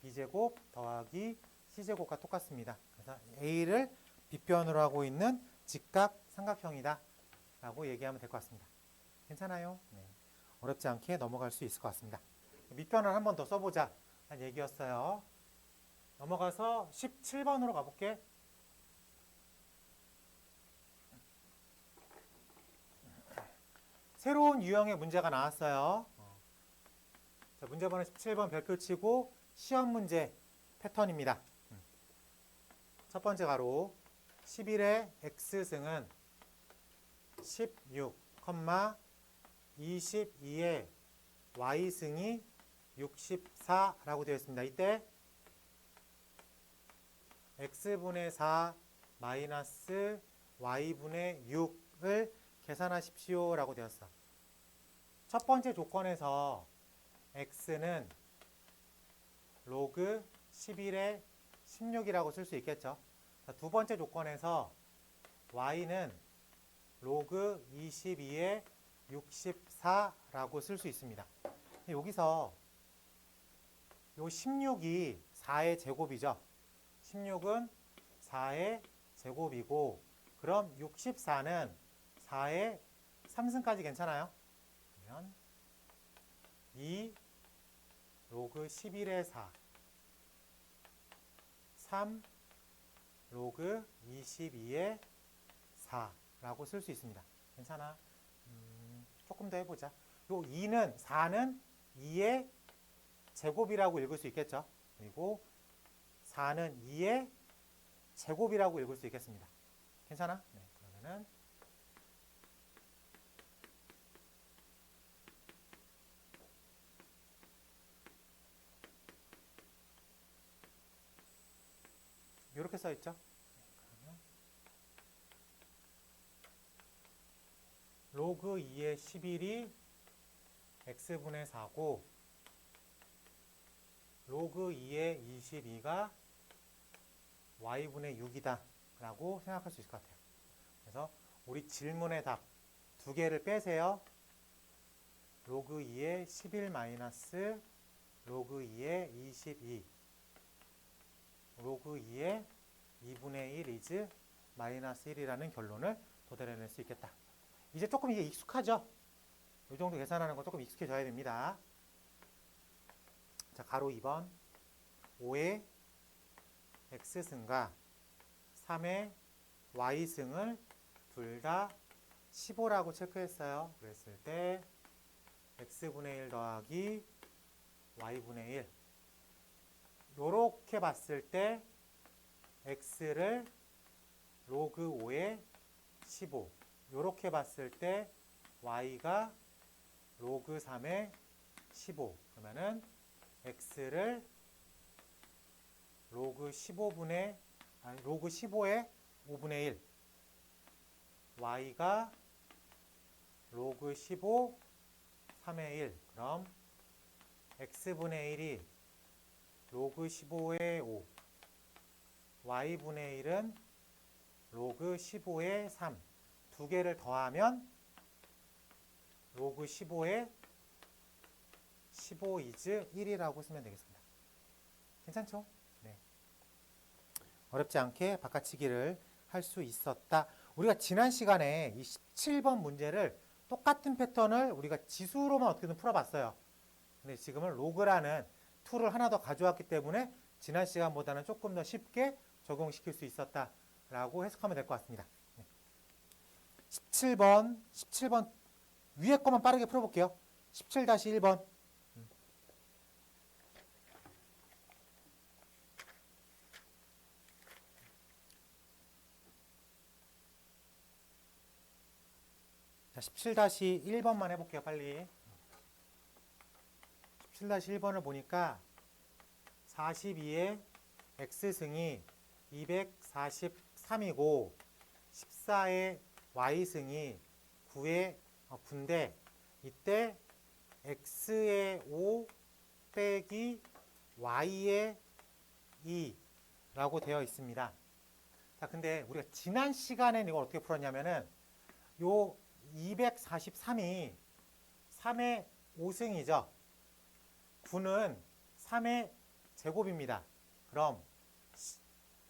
A: b제곱 더하기 c제곱과 똑같습니다. 그래서 a를 빗변으로 하고 있는 직각 삼각형이다 라고 얘기하면 될 것 같습니다. 괜찮아요? 네. 어렵지 않게 넘어갈 수 있을 것 같습니다. 밑변을 한 번 더 써보자 라는 얘기였어요. 넘어가서 17번으로 가볼게. 새로운 유형의 문제가 나왔어요. 자, 문제번호 17번 별표 치고 시험 문제 패턴입니다. 첫 번째 가로 11의 x승은 16, 22의 y승이 64라고 되어 있습니다. 이때 x분의 4 마이너스 y분의 6을 계산하십시오 라고 되었어. 첫 번째 조건에서 x는 로그 11의 16이라고 쓸 수 있겠죠. 두 번째 조건에서 y는 로그 22의 64라고 쓸 수 있습니다. 여기서 요 16이 4의 제곱이죠. 16은 4의 제곱이고, 그럼 64는 4의 3승까지 괜찮아요? 그러면 2 로그 11의 4, 3 로그 22의 4라고 쓸 수 있습니다. 괜찮아? 조금 더 해보자. 요 2는 4는 2의 제곱이라고 읽을 수 있겠죠. 그리고 4는 2의 제곱이라고 읽을 수 있겠습니다. 괜찮아? 네, 그러면은 이렇게 써 있죠. 로그 2의 11이 x분의 4고 로그 2의 22가 y분의 6이다 라고 생각할 수 있을 것 같아요. 그래서 우리 질문의 답 두 개를 빼세요. 로그 2의 11 마이너스 로그 2의 22, 로그 2의 2분의 1 is 마이너스 1이라는 결론을 도달해낼 수 있겠다. 이제 조금 이게 익숙하죠? 이 정도 계산하는 건 조금 익숙해져야 됩니다. 자, 가로 2번 5의 x승과 3의 y승을 둘 다 15라고 체크했어요. 그랬을 때 x분의 1 더하기 y분의 1, 요렇게 봤을 때 x를 로그 5의 15, 요렇게 봤을 때 y가 로그 3의 15, 그러면은 x를 로그 15의 5분의 1, y가 로그 15 3의 1, 그럼 x분의 1이 로그 15의 5, y분의 1은 로그 15의 3, 두 개를 더하면 로그 15의 15 is 1이라고 쓰면 되겠습니다. 괜찮죠? 네. 어렵지 않게 바꿔치기를 할 수 있었다. 우리가 지난 시간에 이 17번 문제를 똑같은 패턴을 우리가 지수로만 어떻게든 풀어봤어요. 근데 지금은 로그라는 툴을 하나 더 가져왔기 때문에 지난 시간보다는 조금 더 쉽게 적용시킬 수 있었다라고 해석하면 될 것 같습니다. 17번 위에 거만 빠르게 풀어볼게요. 17-1번. 자, 17-1번만 해볼게요, 빨리. 17-1번을 보니까 42의 x승이 243이고 14의 y승이 9의 9인데 이때 x의 5 빼기 y의 2라고 되어 있습니다. 자, 근데 우리가 지난 시간에 이걸 어떻게 풀었냐면은 요 243이 3의 5승이죠. 9는 3의 제곱입니다. 그럼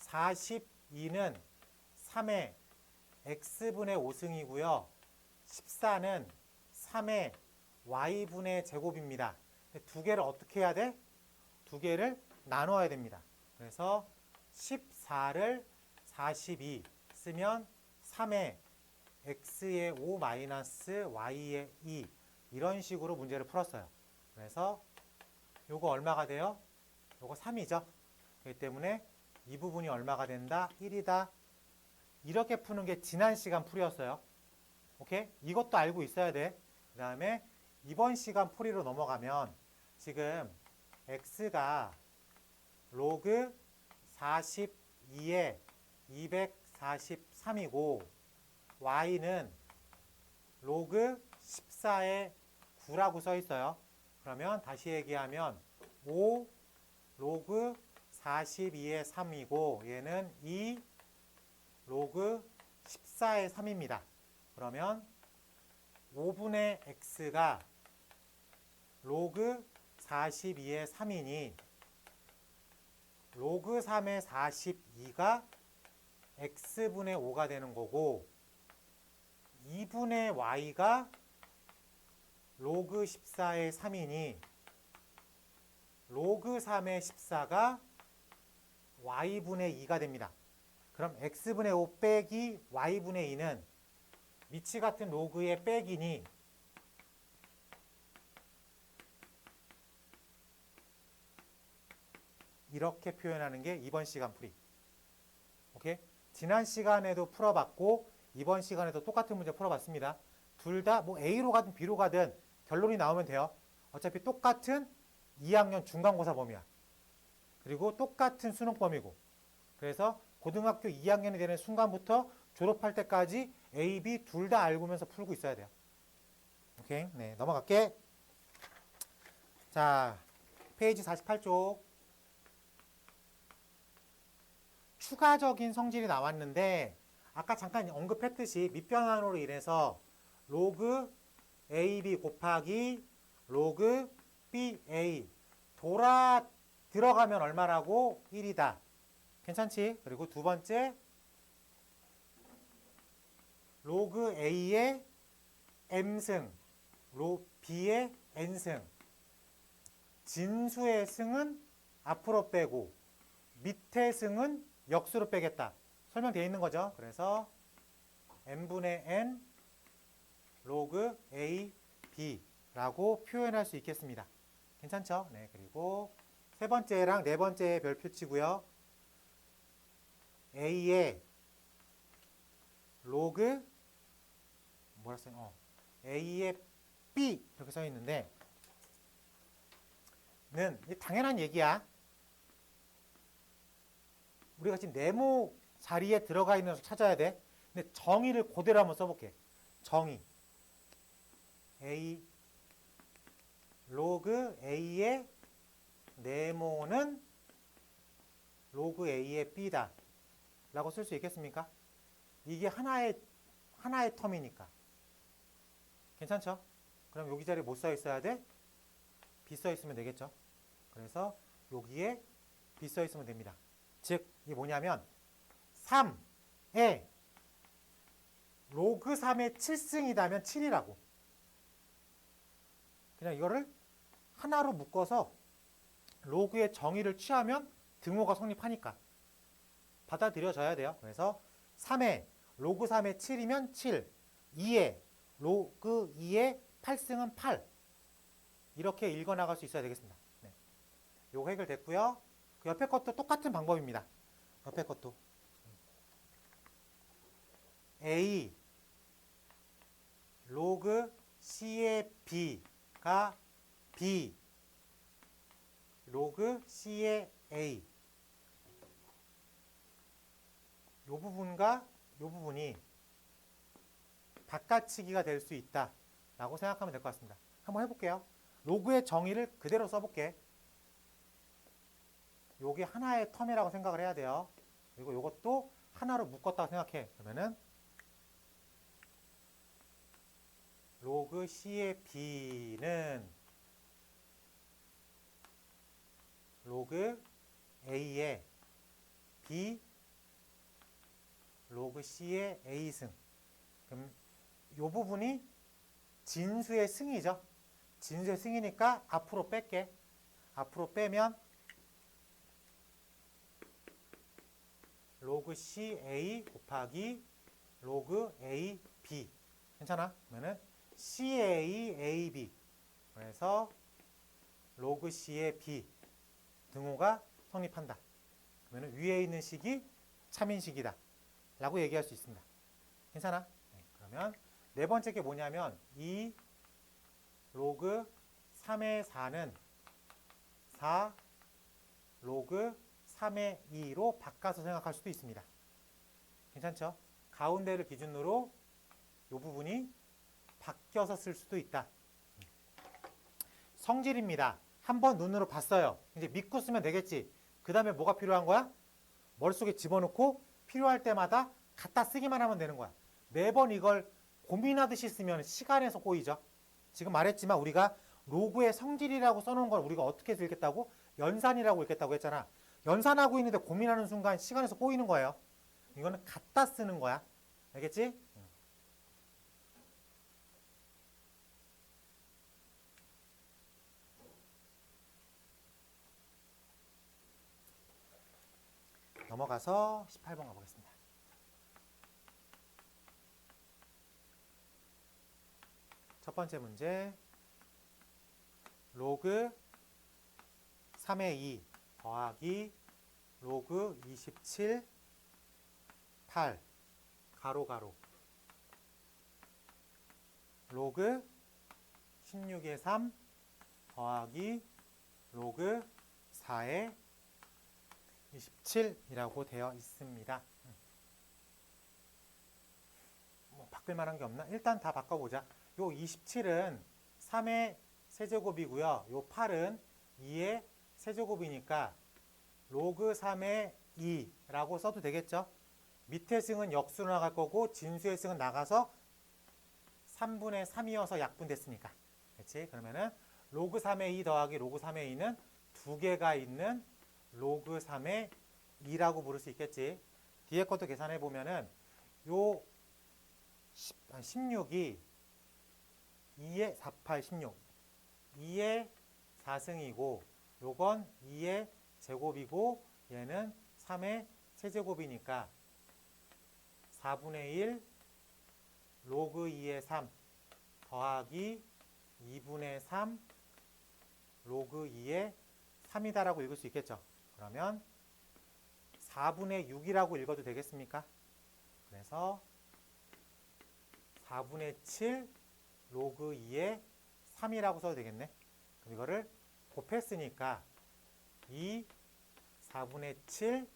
A: 42는 3의 x분의 5승이고요. 14는 3의 y분의 제곱입니다. 두 개를 어떻게 해야 돼? 두 개를 나눠야 됩니다. 그래서 14를 42 쓰면 3의 x의 5 마이너스 y의 2 이런 식으로 문제를 풀었어요. 그래서 요거 얼마가 돼요? 요거 3이죠. 그렇기 때문에 이 부분이 얼마가 된다? 1이다. 이렇게 푸는 게 지난 시간 풀이였어요. 오케이? 이것도 알고 있어야 돼. 그 다음에 이번 시간 풀이로 넘어가면 지금 x가 로그 42에 243이고 y는 로그 14에 9라고 써 있어요. 그러면 다시 얘기하면 5 로그 42에 3이고 얘는 2 로그 14에 3입니다. 그러면 5분의 x가 로그 42에 3이니 로그 3의 42가 x분의 5가 되는 거고 2분의 y가 로그 14의 3이니 로그 3의 14가 y분의 2가 됩니다. 그럼 x분의 5 빼기 y분의 2는 미치 같은 로그의 빼기니 이렇게 표현하는 게 이번 시간 풀이. 오케이? 지난 시간에도 풀어봤고 이번 시간에도 똑같은 문제 풀어봤습니다. 둘 다 뭐 A로 가든 B로 가든 결론이 나오면 돼요. 어차피 똑같은 2학년 중간고사 범위야. 그리고 똑같은 수능 범위고. 그래서 고등학교 2학년이 되는 순간부터 졸업할 때까지 A, B 둘 다 알고면서 풀고 있어야 돼요. 오케이? 네, 넘어갈게. 자, 페이지 48쪽. 추가적인 성질이 나왔는데 아까 잠깐 언급했듯이 밑변환으로 인해서 로그 AB 곱하기 로그 BA 돌아 들어가면 얼마라고? 1이다. 괜찮지? 그리고 두 번째 로그 A의 M승, 로그 B의 N승. 진수의 승은 앞으로 빼고 밑의 승은 역수로 빼겠다. 설명되어 있는 거죠. 그래서 n분의 n 로그 a, b라고 표현할 수 있겠습니다. 괜찮죠? 네, 그리고 세 번째랑 네 번째 별표 치고요. a의 로그 뭐라 써요? a의 b 이렇게 써 있는데 는 당연한 얘기야. 우리가 지금 네모 자리에 들어가 있는 걸 찾아야 돼. 근데 정의를 그대로 한번 써볼게. 정의. A 로그 A의 네모는 로그 A의 B다. 라고 쓸 수 있겠습니까? 이게 하나의 텀이니까. 괜찮죠? 그럼 여기 자리에 뭐 써 있어야 돼? B 써 있으면 되겠죠? 그래서 여기에 B 써 있으면 됩니다. 즉, 이게 뭐냐면 3에 로그 3의 7승이다면 7이라고. 그냥 이거를 하나로 묶어서 로그의 정의를 취하면 등호가 성립하니까 받아들여져야 돼요. 그래서 3에 로그 3의 7이면 7, 2에 로그 2의 8승은 8 이렇게 읽어나갈 수 있어야 되겠습니다. 네. 요거 해결됐고요. 그 옆에 것도 똑같은 방법입니다. 옆에 것도 A 로그 C의 B가 B 로그 C의 A 요 부분과 요 부분이 바깥치기가 될 수 있다 라고 생각하면 될 것 같습니다. 한번 해볼게요. 로그의 정의를 그대로 써볼게. 요게 하나의 텀이라고 생각을 해야 돼요. 그리고 요것도 하나로 묶었다고 생각해. 그러면은 로그 C의 B는 로그 A의 B 로그 C의 A승. 그럼 이 부분이 진수의 승이죠. 진수의 승이니까 앞으로 뺄게. 앞으로 빼면 로그 CA 곱하기 로그 AB. 괜찮아? 그러면은 CA, AB. 그래서 로그 C의 B 등호가 성립한다. 그러면 위에 있는 식이 참인식이다. 라고 얘기할 수 있습니다. 괜찮아? 네, 그러면 네 번째 게 뭐냐면 2 로그 3의 4는 4 로그 3의 2로 바꿔서 생각할 수도 있습니다. 괜찮죠? 가운데를 기준으로 이 부분이 바뀌어서 쓸 수도 있다. 성질입니다. 한번 눈으로 봤어요. 이제 믿고 쓰면 되겠지. 그 다음에 뭐가 필요한 거야? 머릿속에 집어넣고 필요할 때마다 갖다 쓰기만 하면 되는 거야. 매번 이걸 고민하듯이 쓰면 시간에서 꼬이죠. 지금 말했지만 우리가 로그의 성질이라고 써놓은 걸 우리가 어떻게 읽겠다고? 연산이라고 읽겠다고 했잖아. 연산하고 있는데 고민하는 순간 시간에서 꼬이는 거예요. 이거는 갖다 쓰는 거야. 알겠지? 넘어가서 18번 가보겠습니다. 첫 번째 문제. 로그 3의 2 더하기 로그 27 8 가로 가로 로그 16의 3 더하기 로그 4의 27이라고 되어 있습니다. 뭐 바꿀 만한 게 없나? 일단 다 바꿔보자. 요 27은 3의 세제곱이고요. 요 8은 2의 세제곱이니까 로그 3의 2라고 써도 되겠죠? 밑에 승은 역수로 나갈 거고 진수의 승은 나가서 3분의 3이어서 약분됐으니까. 그렇지? 그러면은 로그 3의 2 더하기 로그 3의 2는 두 개가 있는 로그 3의 2라고 부를 수 있겠지. 뒤에 것도 계산해 보면은 요 16이 2의 48, 16 2의 4승이고 요건 2의 제곱이고 얘는 3의 세제곱이니까 4분의 1 로그 2의 3 더하기 2분의 3 로그 2의 3이다라고 읽을 수 있겠죠. 그러면 4분의 6이라고 읽어도 되겠습니까? 그래서 4분의 7 로그 2의 3이라고 써도 되겠네. 그럼 이거를 곱했으니까 2 4분의 7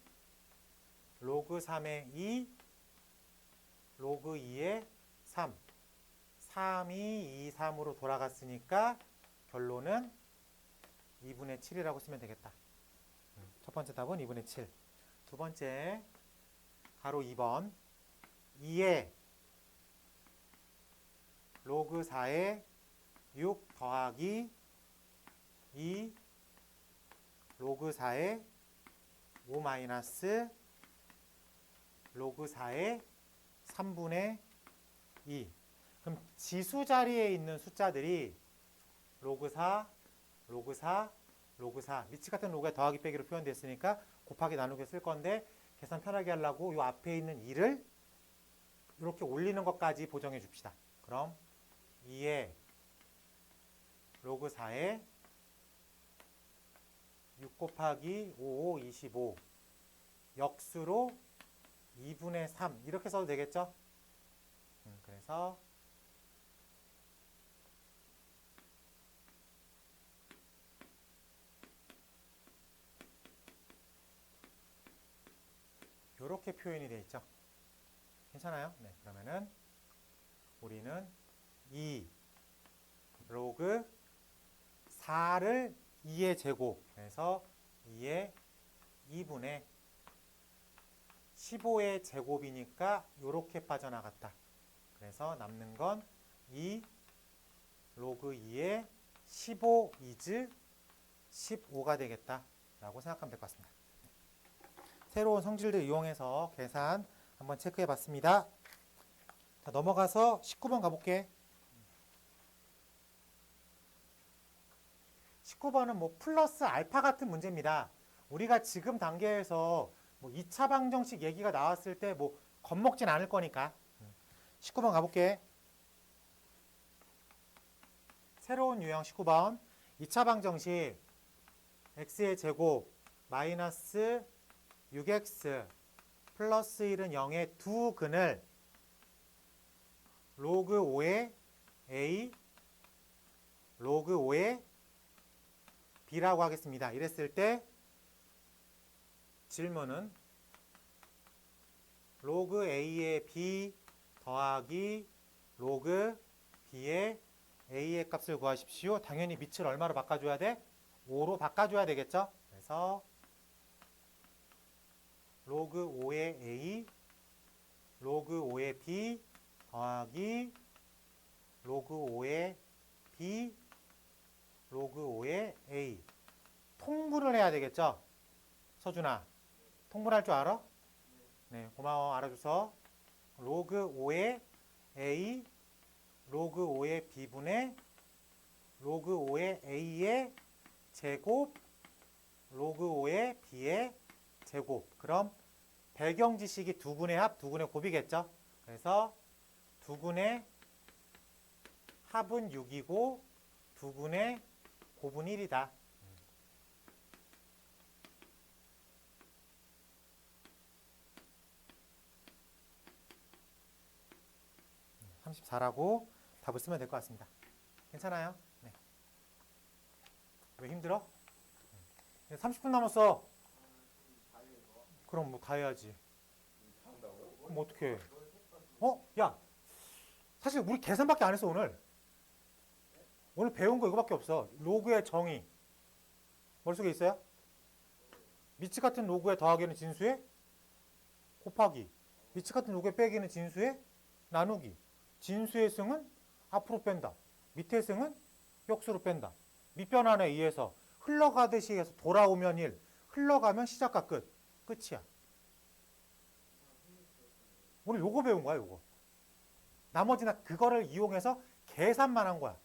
A: 로그 3의 2 로그 2의 3 3이 2, 3으로 돌아갔으니까 결론은 2분의 7이라고 쓰면 되겠다. 첫 번째 답은 2분의 7. 두 번째 가로 2번 2의 로그 4의 6 더하기 2 로그 4의 5 마이너스 로그 4의 3분의 2. 그럼 지수 자리에 있는 숫자들이 로그 4, 로그 4, 로그 4. 미치 같은 로그의 더하기 빼기로 표현됐으니까 곱하기 나누기 쓸 건데 계산 편하게 하려고 이 앞에 있는 2를 이렇게 올리는 것까지 보정해 줍시다. 그럼 2의 로그 4의 6 곱하기 5, 25 역수로 2분의 3 이렇게 써도 되겠죠? 그래서 이렇게 표현이 되어 있죠. 괜찮아요? 네, 그러면은 우리는 2 로그 4를 2의 제곱 그래서 2의 2분의 15의 제곱이니까 이렇게 빠져나갔다. 그래서 남는 건 2 로그 2의 15 is 15가 되겠다라고 생각하면 될 것 같습니다. 새로운 성질들 이용해서 계산 한번 체크해 봤습니다. 자, 넘어가서 19번 가볼게. 19번은 뭐 플러스 알파 같은 문제입니다. 우리가 지금 단계에서 뭐 2차 방정식 얘기가 나왔을 때 뭐 겁먹진 않을 거니까. 19번 가볼게. 새로운 유형 19번. 2차 방정식 x의 제곱 마이너스 6x 플러스 1은 0의 두 근을 로그 5의 a 로그 5의 b라고 하겠습니다. 이랬을 때 질문은 로그 a의 b 더하기 로그 b의 a의 값을 구하십시오. 당연히 밑을 얼마로 바꿔줘야 돼? 5로 바꿔줘야 되겠죠? 그래서 로그 5의 a 로그 5의 b 더하기 로그 5의 b 로그 5의 a 통분을 해야 되겠죠? 서준아 통분할 줄 알아? 네, 고마워. 알아줘서 로그 5의 a 로그 5의 b분의 로그 5의 a의 제곱 로그 5의 b의 제곱. 그럼 배경 지식이 두근의 합, 두근의 곱이겠죠? 그래서 두근의 합은 6이고 두근의 곱은 1이다. 34라고 답을 쓰면 될 것 같습니다. 괜찮아요? 네. 왜 힘들어? 30분 남았어. 그럼 뭐 다 해야지. 그럼 어떻게 해? 야, 사실 우리 계산밖에 안 했어 오늘. 오늘 배운 거 이거밖에 없어. 로그의 정의 머릿속에 있어요? 미치 같은 로그의 더하기는 진수의 곱하기, 미치 같은 로그의 빼기는 진수의 나누기. 진수의 승은 앞으로 뺀다. 밑의 승은 역수로 뺀다. 밑변환에 의해서 흘러가듯이 해서 돌아오면 1, 흘러가면 시작과 끝. 끝이야. 오늘 요거 배운 거야, 요거. 나머지는 그거를 이용해서 계산만 한 거야.